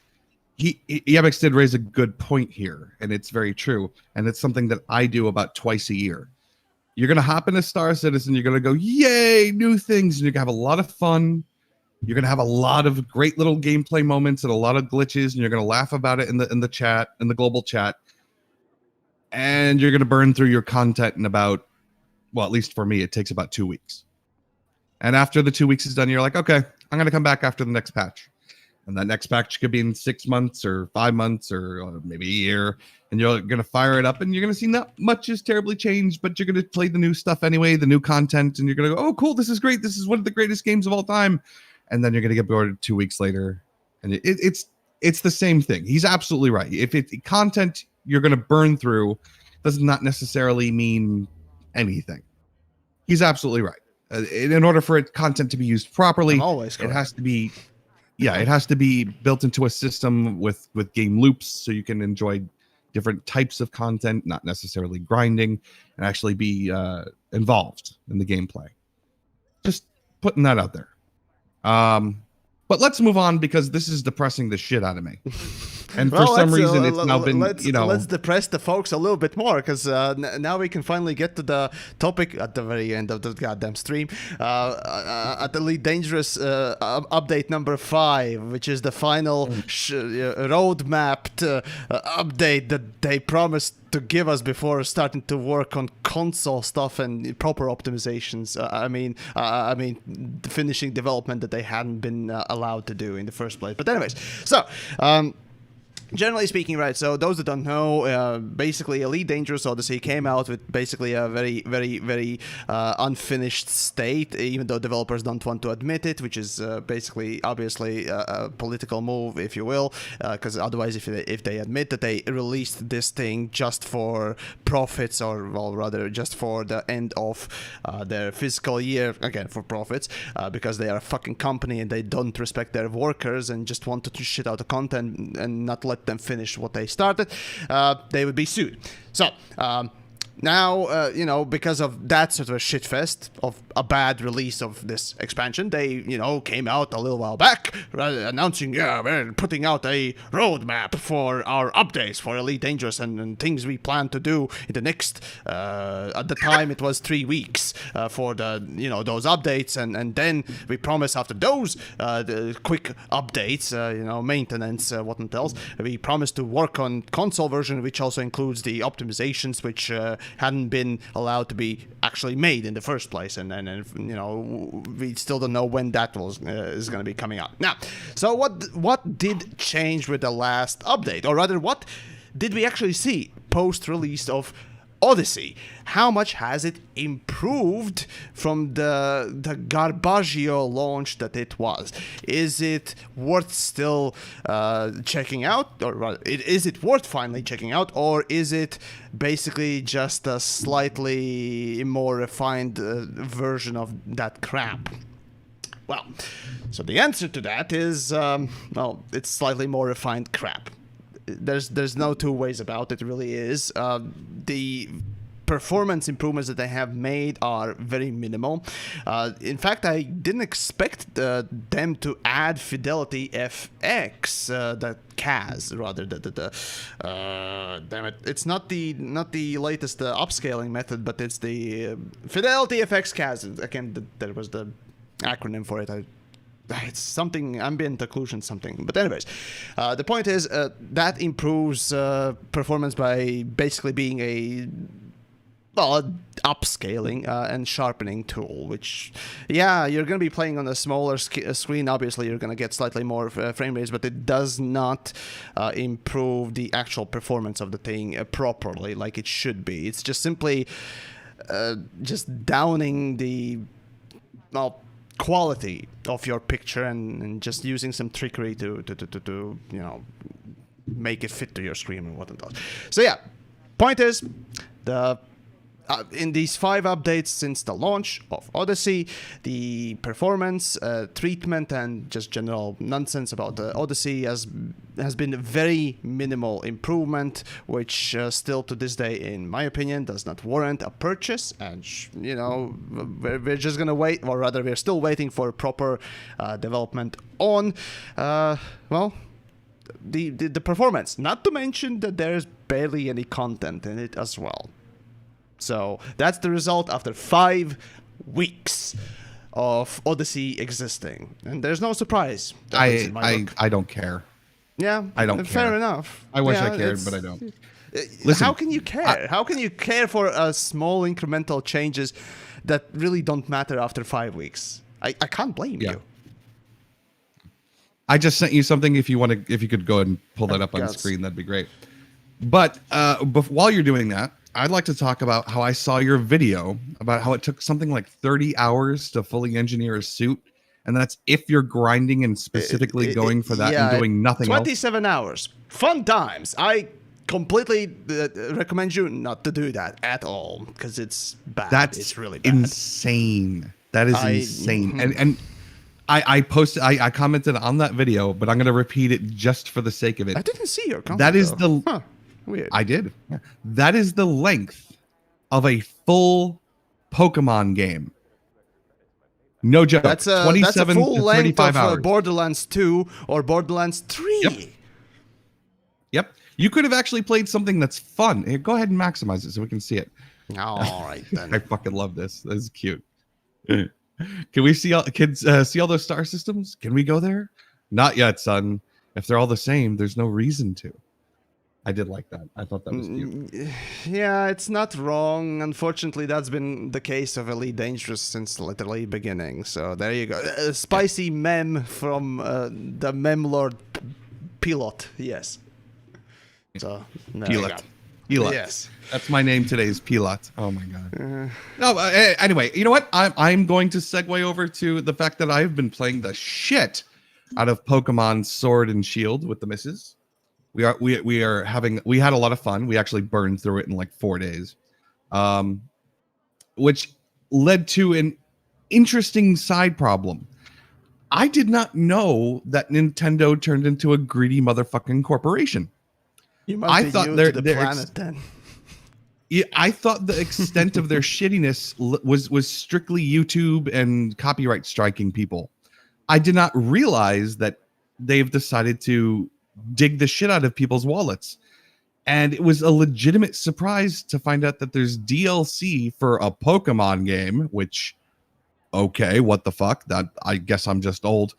Yemix did raise a good point here, and it's very true. And it's something that I do about twice a year. You're going to hop into Star Citizen. You're going to go, yay, new things. And you're going to have a lot of fun. You're going to have a lot of great little gameplay moments and a lot of glitches. And you're going to laugh about it in the chat, in the global chat. And you're going to burn through your content in about, well, at least for me, it takes about 2 weeks. And after the 2 weeks is done, you're like, okay, I'm going to come back after the next patch. And that next patch could be in 6 months or 5 months or maybe a year. And you're going to fire it up and you're going to see not much is terribly changed, but you're going to play the new stuff anyway, the new content. And you're going to go, oh, cool, this is great. This is one of the greatest games of all time. And then you're going to get bored 2 weeks later. And it's the same thing. He's absolutely right. If it's content you're going to burn through, does not necessarily mean anything. He's absolutely right. In order for content to be used properly, it has to be, it has to be built into a system with game loops, so you can enjoy different types of content, not necessarily grinding, and actually be involved in the gameplay. Just putting that out there. But let's move on, because this is depressing the shit out of me. And for some reason, it's now been, Let's depress the folks a little bit more, because now we can finally get to the topic at the very end of the goddamn stream. At the Elite Dangerous update number 5, which is the final roadmap update that they promised to give us before starting to work on console stuff and proper optimizations. I mean, finishing development that they hadn't been allowed to do in the first place. But anyways, so generally speaking, right, so those that don't know, basically Elite Dangerous Odyssey came out with basically a very, very, very unfinished state, even though developers don't want to admit it, which is basically, obviously, a political move, if you will, because otherwise, if they admit that they released this thing just for profits, or, well, rather, just for the end of their fiscal year, again, for profits, because they are a fucking company and they don't respect their workers and just want to shit out the content and not let them finish what they started, they would be sued. So Now, because of that sort of a shitfest of a bad release of this expansion, they, came out a little while back announcing, we're putting out a roadmap for our updates for Elite Dangerous and things we plan to do in the next, at the time it was 3 weeks for the, those updates. And then we promise after those the quick updates, maintenance, whatnot else, we promise to work on console version, which also includes the optimizations, which hadn't been allowed to be actually made in the first place, and we still don't know when that is going to be coming out. Now, so what did change with the last update, or rather, what did we actually see post-release of Odyssey? How much has it improved from the garbaggio launch that it was? Is it worth still checking out, or rather, is it worth finally checking out, or is it basically just a slightly more refined version of that crap? Well, so the answer to that is, it's slightly more refined crap. There's no two ways about it. It really is. The performance improvements that they have made are very minimal. In fact, I didn't expect them to add Fidelity FX, that CAS rather. Damn it! It's not the latest upscaling method, but it's the Fidelity FX CAS. Again, there was the acronym for it. It's something ambient occlusion something, but anyways, the point is that improves performance by basically being a upscaling and sharpening tool, which, you're going to be playing on a smaller screen. Obviously, you're going to get slightly more frame rates, but it does not improve the actual performance of the thing properly like it should be. It's just simply just downing the quality of your picture and just using some trickery to make it fit to your screen and whatnot. So point is, in these 5 updates since the launch of Odyssey, the performance, treatment, and just general nonsense about the Odyssey has been a very minimal improvement, which still to this day, in my opinion, does not warrant a purchase. And we're just gonna wait, or rather, we're still waiting for proper development on the performance. Not to mention that there's barely any content in it as well. So that's the result after 5 weeks of Odyssey existing, and there's no surprise. I don't care. Yeah, I don't care. Fair enough. I wish I cared, but I don't. Listen, how can you care? How can you care for small incremental changes that really don't matter after 5 weeks? I can't blame you. I just sent you something. If you could go ahead and pull that up on the screen, that'd be great. But while you're doing that, I'd like to talk about how I saw your video about how it took something like 30 hours to fully engineer a suit. And that's if you're grinding and specifically going for that and doing nothing 27 hours. Fun times. I completely recommend you not to do that at all, because it's bad. It's really bad. Insane. That is insane. And I commented on that video, but I'm going to repeat it just for the sake of it. I didn't see your comment. That is weird. I did. Yeah. That is the length of a full Pokemon game. No joke. That's a 27 full to length 35 of hours. Borderlands 2 or Borderlands 3. Yep. You could have actually played something that's fun. Here, go ahead and maximize it so we can see it. All right, then. I fucking love this. This is cute. Can we see all kids see all those star systems? Can we go there? Not yet, son. If they're all the same, there's no reason to. I did like that. I thought that was cute. Yeah, it's not wrong. Unfortunately, that's been the case of Elite Dangerous since literally beginning. So there you go. A spicy meme from the meme lord Pilot. Yes. So Pilot. Yes. That's my name today is Pilot. Oh my god. No. Anyway, you know what? I'm going to segue over to the fact that I've been playing the shit out of Pokemon Sword and Shield with the missus. We had a lot of fun. We actually burned through it in like 4 days, which led to an interesting side problem. I did not know that Nintendo turned into a greedy motherfucking corporation. You must be new to the planet then. I thought the extent of their shittiness was strictly YouTube and copyright striking people. I did not realize that they've decided to dig the shit out of people's wallets. And it was a legitimate surprise to find out that there's DLC for a Pokemon game, which, okay, what the fuck? That, I guess I'm just old.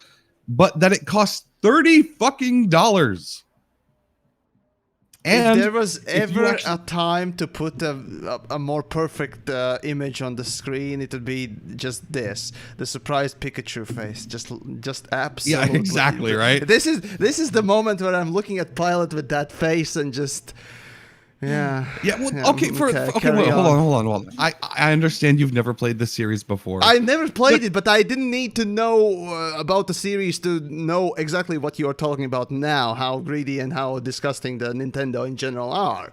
But that it costs $30 fucking dollars. And if there was ever a time to put a more perfect image on the screen, it would be just this: the surprised Pikachu face. Just absolutely. Yeah, exactly, right? This is the moment where I'm looking at Pilot with that face and just. Yeah. Yeah. Well, okay. Wait, hold on. I understand you've never played the series before. I never played it, but I didn't need to know about the series to know exactly what you are talking about now. How greedy and how disgusting the Nintendo in general are.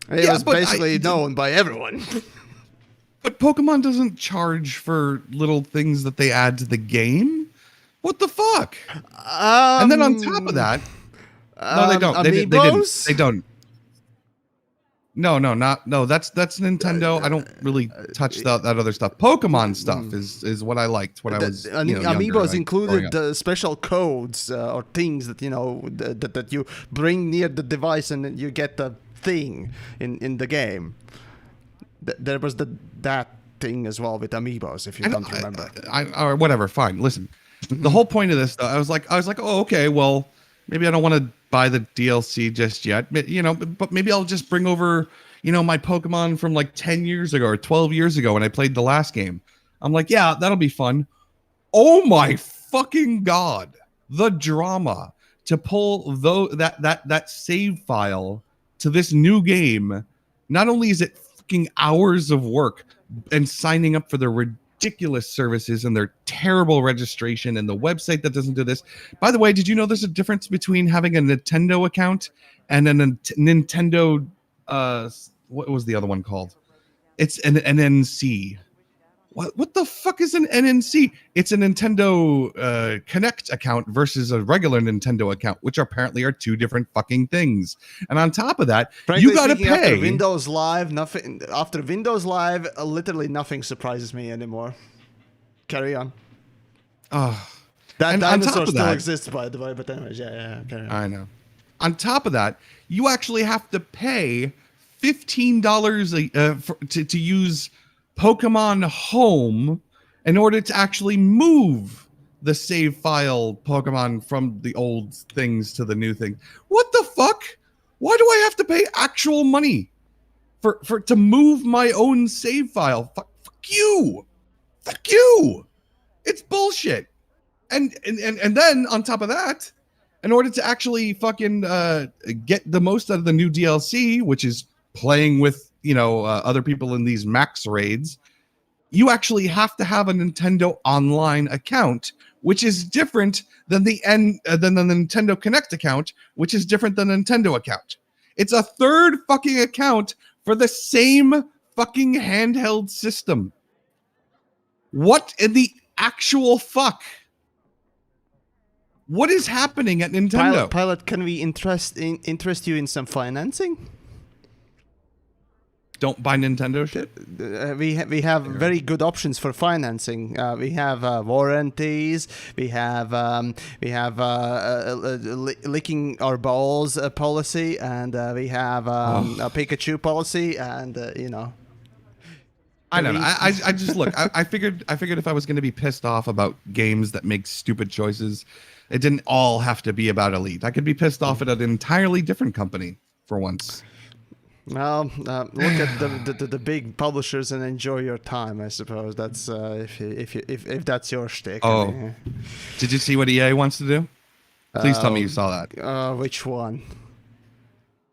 It was basically known by everyone. But Pokemon doesn't charge for little things that they add to the game. What the fuck? And then on top of that, no, they don't. Amiibos? They don't. No, that's Nintendo. I don't really touch that other stuff. Pokemon stuff is what I liked when I was Amiibos included the special codes or things that that you bring near the device and you get the thing in the game. There was that thing as well with Amiibos, if you don't remember. Or whatever. Fine. Listen, the whole point of this, I was like, oh, okay, well, maybe I don't want to buy the DLC just yet, but maybe I'll just bring over, my Pokemon from like 10 years ago or 12 years ago when I played the last game. I'm like, yeah, that'll be fun. Oh my fucking God. The drama to pull that save file to this new game. Not only is it fucking hours of work and signing up for the ridiculous services and their terrible registration and the website that doesn't do this. By the way, did you know there's a difference between having a Nintendo account and a Nintendo what was the other one called? It's an NNC. What the fuck is an NNC? It's a Nintendo Connect account versus a regular Nintendo account, which apparently are two different fucking things. And on top of that, frankly, you got to pay. After Windows Live, literally nothing surprises me anymore. Carry on. That dinosaur still exists, by the way. But anyways, yeah. Carry on. I know. On top of that, you actually have to pay $15 to use Pokemon Home in order to actually move the save file Pokemon from the old things to the new thing. What the fuck? Why do I have to pay actual money for to move my own save file? Fuck you. It's bullshit. And then on top of that, in order to actually fucking get the most out of the new DLC, which is playing with other people in these max raids, you actually have to have a Nintendo Online account, which is different than the Nintendo Connect account, which is different than the Nintendo account. It's a third fucking account for the same fucking handheld system. What in the actual fuck? What is happening at Nintendo? Pilot, can we interest you in some financing? Don't buy Nintendo shit. We have very good options for financing. We have warranties. We have licking our balls policy, and we have a Pikachu policy, and I don't know. I just look. I figured if I was going to be pissed off about games that make stupid choices, it didn't all have to be about Elite. I could be pissed off at an entirely different company for once. Well, look at the big publishers and enjoy your time. I suppose that's if that's your shtick. Oh, did you see what EA wants to do? Please tell me you saw that. Which one?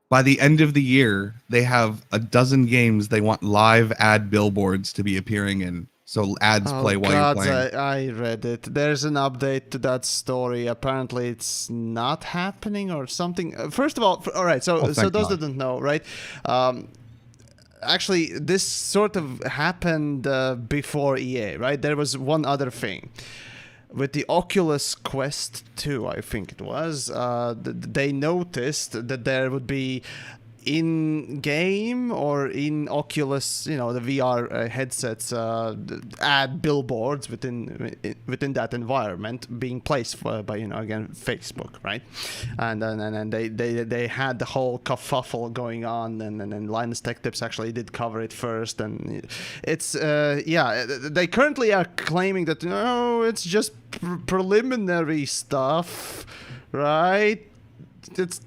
By the end of the year, they have a dozen games they want live ad billboards to be appearing in. So ads play while you're playing. I read it. There's an update to that story. Apparently, it's not happening or something. First of all, all right. So those that don't know, right? Actually, this sort of happened before EA, right? There was one other thing. With the Oculus Quest 2, I think it was, they noticed that there would be in game or in Oculus, the VR headsets, ad billboards within that environment being placed by again Facebook, right? And then they had the whole kerfuffle going on, and Linus Tech Tips actually did cover it first, and it's they currently are claiming that no, it's just preliminary stuff, right? We're just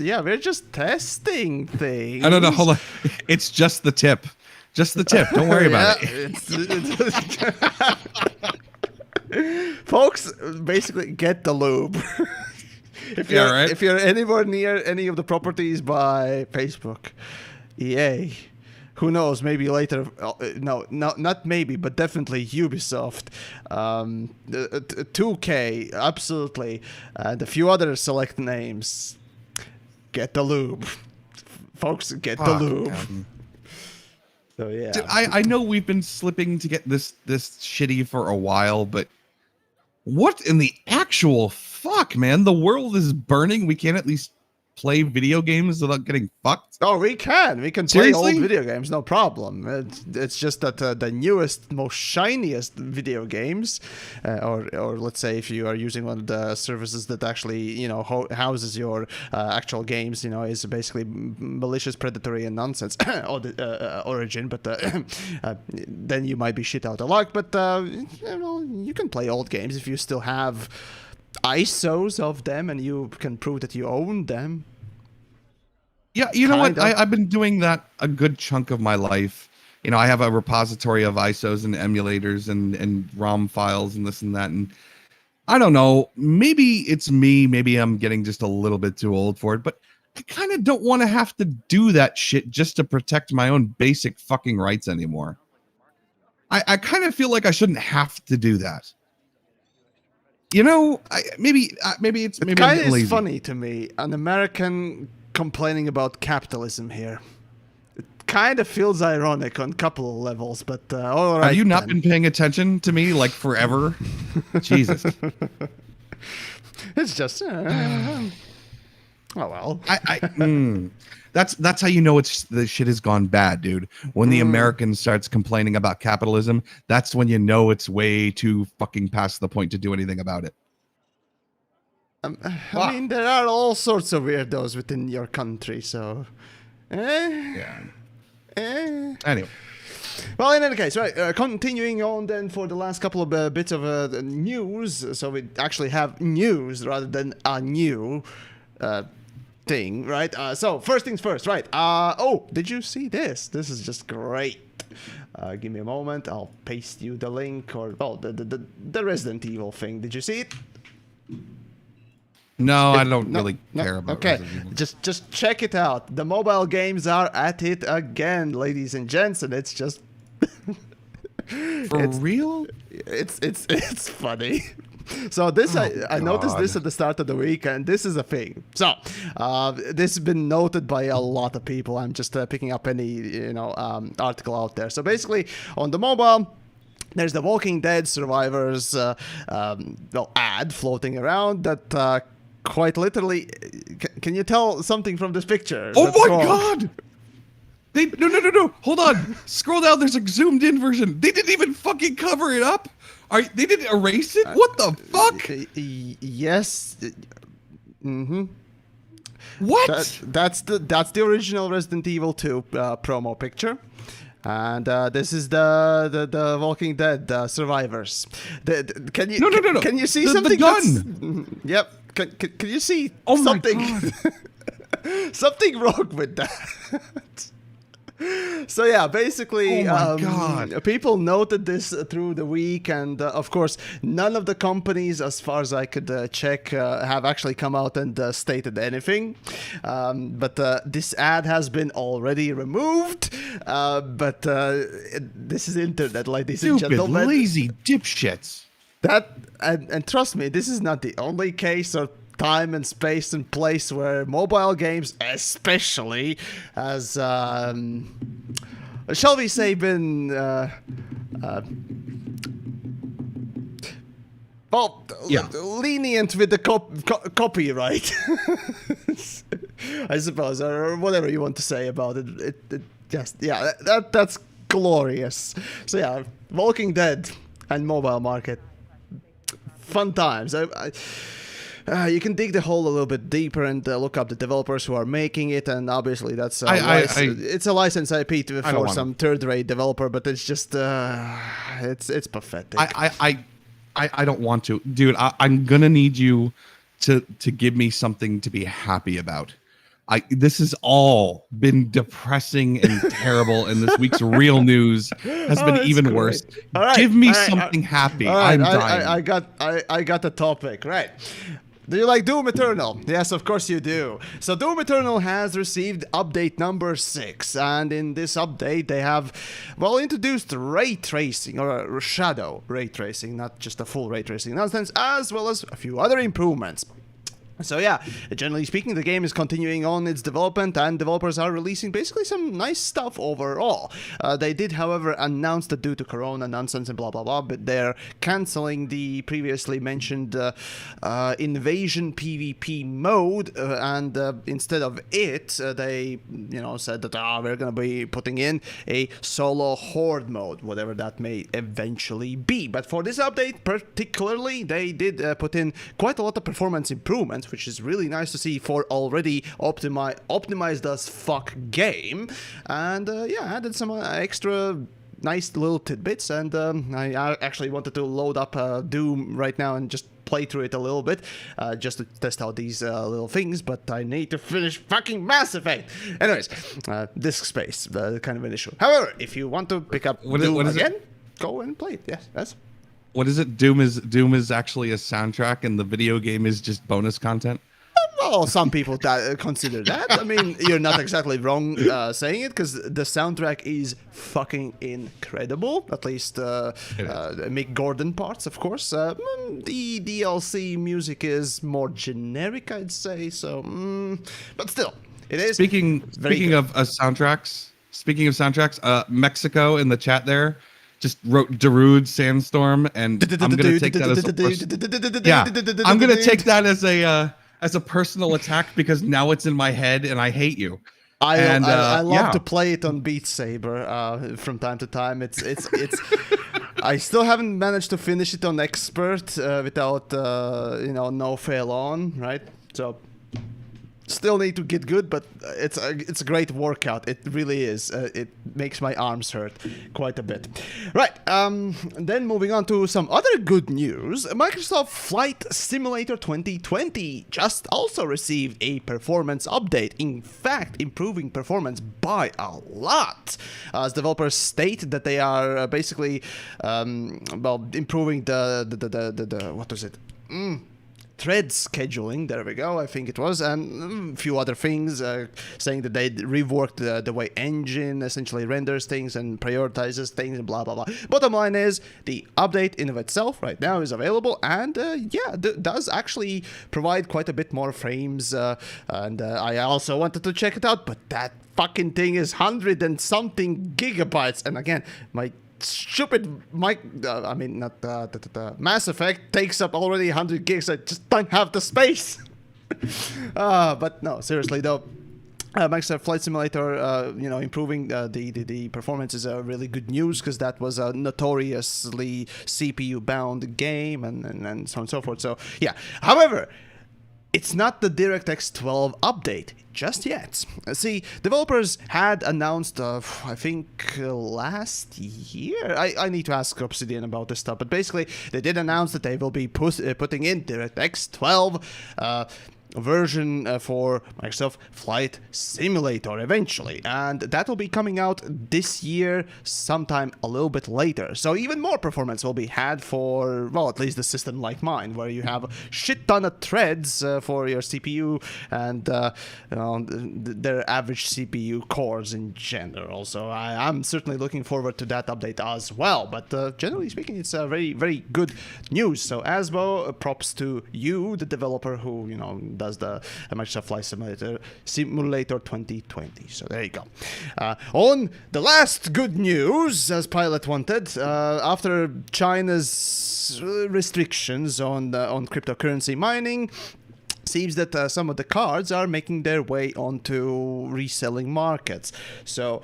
we're just testing things. No, hold on. It's just the tip. Just the tip. Don't worry about it. Folks, basically get the lube. If you're anywhere near any of the properties by Facebook, EA, who knows, maybe later, no, not maybe, but definitely Ubisoft, 2K, absolutely, and a few other select names. Get the lube. Folks, get the lube. So, yeah. Dude, I know we've been slipping to get this shitty for a while, but what in the actual fuck, man? The world is burning. We can't at least play video games without getting fucked? Oh, we can Seriously? Play old video games, no problem. It's just that the newest, most shiniest video games, or let's say if you are using one of the services that actually houses your actual games, is basically malicious, predatory, and nonsense origin. But then you might be shit out of luck. But you can play old games if you still have ISOs of them and you can prove that you own them. Yeah, you know what? I've been doing that a good chunk of my life. I have a repository of ISOs and emulators and ROM files and this and that. And I don't know, maybe it's me. Maybe I'm getting just a little bit too old for it. But I kind of don't want to have to do that shit just to protect my own basic fucking rights anymore. I kind of feel like I shouldn't have to do that. Maybe it's kind of is funny to me, an American complaining about capitalism here. It kind of feels ironic on a couple of levels, but all right. Have you not been paying attention to me like forever? Jesus. It's just oh well. That's how you know the shit has gone bad, dude. When the American starts complaining about capitalism, that's when you know it's way too fucking past the point to do anything about it. I mean, there are all sorts of weirdos within your country, so. Yeah. Anyway. Well, in any case, right, continuing on then for the last couple of bits of news. So we actually have news rather than a new thing, right? So first things first, right? Did you see this? This is just great. Give me a moment. I'll paste you the link the Resident Evil thing. Did you see it? No, I don't really care about it. Okay, just check it out. The mobile games are at it again, ladies and gents, and it's just for real. It's funny. So this I noticed this at the start of the week, and this is a thing. So this has been noted by a lot of people. I'm just picking up any article out there. So basically, on the mobile, there's the Walking Dead survivors ad floating around that quite literally. Can you tell something from this picture? Oh my god! No! Hold on. Scroll down. There's a zoomed in version. They didn't even fucking cover it up. They didn't erase it? What the fuck? Yes. Mm-hmm. What? That's the original Resident Evil 2 promo picture. And this is the Walking Dead survivors. Can you No. Can you see something? The gun. Yep. Can you see something? Something wrong with that. So yeah, basically, people noted this through the week, and of course, none of the companies, as far as I could check, have actually come out and stated anything. But this ad has been already removed. But this is internet, ladies and gentlemen. Lazy dipshits. And trust me, this is not the only case or time and space and place where mobile games especially has shall we say been lenient with the copyright. I suppose, or whatever you want to say about it. It just, yeah, that's glorious. So yeah, Walking Dead and mobile market, fun times. You can dig the hole a little bit deeper and look up the developers who are making it, and obviously that's it's a licensed IP for some third-rate developer, but it's just it's pathetic. I don't want to, dude. I'm gonna need you to give me something to be happy about. This has all been depressing and terrible, and this week's real news has been even worse. Give me something happy. I'm dying. I got the topic right. Do you like Doom Eternal? Yes, of course you do. So Doom Eternal has received update number 6, and in this update they have, well, introduced ray tracing, or shadow ray tracing, not just a full ray tracing nonsense, as well as a few other improvements. So yeah, generally speaking, the game is continuing on its development, and developers are releasing basically some nice stuff overall. They did, however, announce that due to Corona nonsense and blah blah blah, but they're canceling the previously mentioned invasion PvP mode, and instead of it, they said that we're gonna be putting in a solo horde mode, whatever that may eventually be. But for this update particularly, they did put in quite a lot of performance improvements, which is really nice to see for already optimized as fuck game, and added some extra nice little tidbits. And I actually wanted to load up Doom right now and just play through it a little bit, just to test out these little things, but I need to finish fucking Mass Effect. Anyways, disk space, kind of an issue. However, if you want to pick up Doom again, go and play it. Yes. What is it? Doom is actually a soundtrack, and the video game is just bonus content. Well, some people consider that. I mean, you're not exactly wrong saying it, because the soundtrack is fucking incredible. At least Mick Gordon parts, of course. The DLC music is more generic, I'd say. So, but still, it is. Speaking of soundtracks, Mexico in the chat there just wrote Darude Sandstorm, and I'm gonna take that as I'm gonna take that as a personal attack, because now it's in my head and I hate you. I love to play it on Beat Saber from time to time. It's I still haven't managed to finish it on expert without no fail on, right? So still need to get good, but it's a great workout. It really is. It makes my arms hurt quite a bit. Right. Then moving on to some other good news. Microsoft Flight Simulator 2020 just also received a performance update. In fact, improving performance by a lot. As developers state that they are basically improving the what was it? Thread scheduling, there we go, I think it was, and a few other things, saying that they reworked the way engine essentially renders things and prioritizes things and blah blah blah. Bottom line is, the update in of itself right now is available, and does actually provide quite a bit more frames, and I also wanted to check it out, but that fucking thing is 100 and something gigabytes, and again, my stupid Mass Effect takes up already 100 gigs. I just don't have the space. But no, seriously though, Microsoft Flight Simulator, improving the performance is really good news, because that was a notoriously CPU-bound game, and so on and so forth. So yeah, however, it's not the DirectX 12 update just yet. See, developers had announced, I think last year, I need to ask Obsidian about this stuff, but basically they did announce that they will be putting in DirectX 12 version for Microsoft Flight Simulator eventually, and that will be coming out this year sometime a little bit later. So even more performance will be had for, well, at least a system like mine, where you have a shit ton of threads for your CPU and their average CPU cores in general. So I'm certainly looking forward to that update as well. But generally speaking, it's very, very good news. So Asbo, props to you, the developer who does the Microsoft Flight Simulator 2020. So there you go. On the last good news, as Pilot wanted, after China's restrictions on cryptocurrency mining, seems that some of the cards are making their way onto reselling markets. So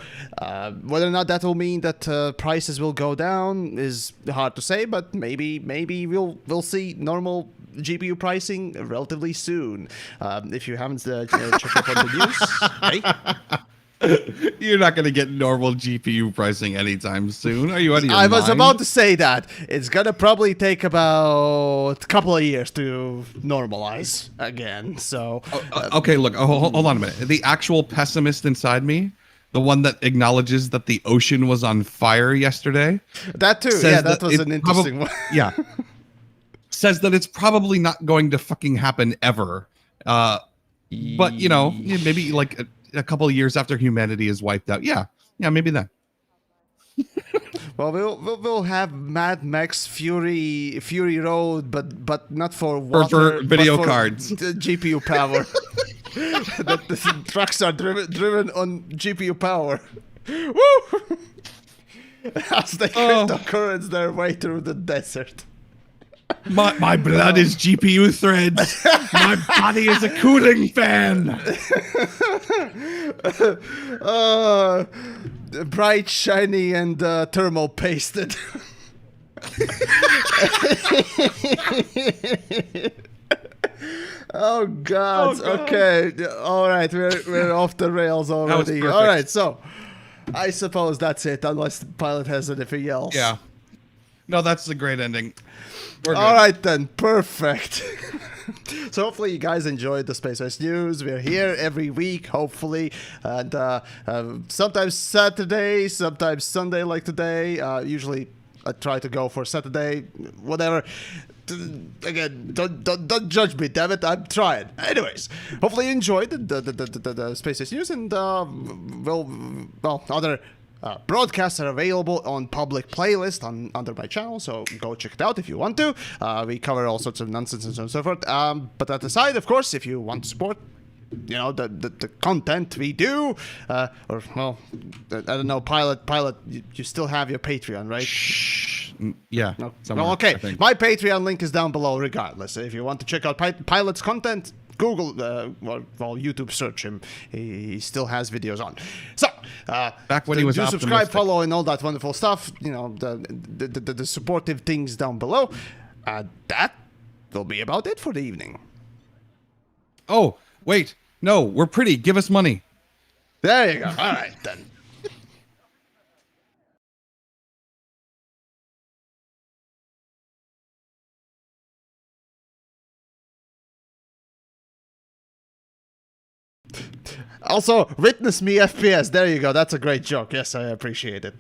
whether or not that will mean that prices will go down is hard to say, but maybe we'll see normal GPU pricing relatively soon. If you haven't checked up on the news, hey. You're not going to get normal GPU pricing anytime soon. Are you out of your mind? I was about to say that. It's going to probably take about a couple of years to normalize again. So, okay, look, hold on a minute. The actual pessimist inside me, the one that acknowledges that the ocean was on fire yesterday. That too. Yeah, that was an interesting one. Yeah. Says that it's probably not going to fucking happen ever. But, you know, maybe like a couple of years after humanity is wiped out. Yeah, maybe then. Well, we'll have Mad Max Fury Road, but not for water, for video cards, GPU power. That the trucks are driven on GPU power. Woo! As they cryptocurrency their way through the desert. My blood is GPU threads. My body is a cooling fan. Bright, shiny, and thermal pasted. Oh God. Okay. All right. We're off the rails already. All right. So I suppose that's it, unless the pilot has anything else. Yeah. No, that's a great ending. All right then, perfect. So hopefully you guys enjoyed the Space Race News. We're here every week, hopefully, and sometimes Saturday, sometimes Sunday, like today. Usually, I try to go for Saturday, whatever. Again, don't judge me, damn it. I'm trying. Anyways, hopefully you enjoyed the Space Race News, and other. Broadcasts are available on public playlist under my channel, so go check it out if you want to. We cover all sorts of nonsense and so on and so forth. But that aside, of course, if you want to support, the content we do, I don't know, Pilot, you still have your Patreon, right? Shh. Yeah. No. Well, okay. My Patreon link is down below, regardless. If you want to check out Pilot's content, Google, YouTube search him. He still has videos on. So, back when he was optimistic. Subscribe, follow, and all that wonderful stuff. The supportive things down below. That will be about it for the evening. Oh, wait. No, we're pretty. Give us money. There you go. All right, then. Also, witness me FPS. There you go. That's a great joke. Yes, I appreciate it.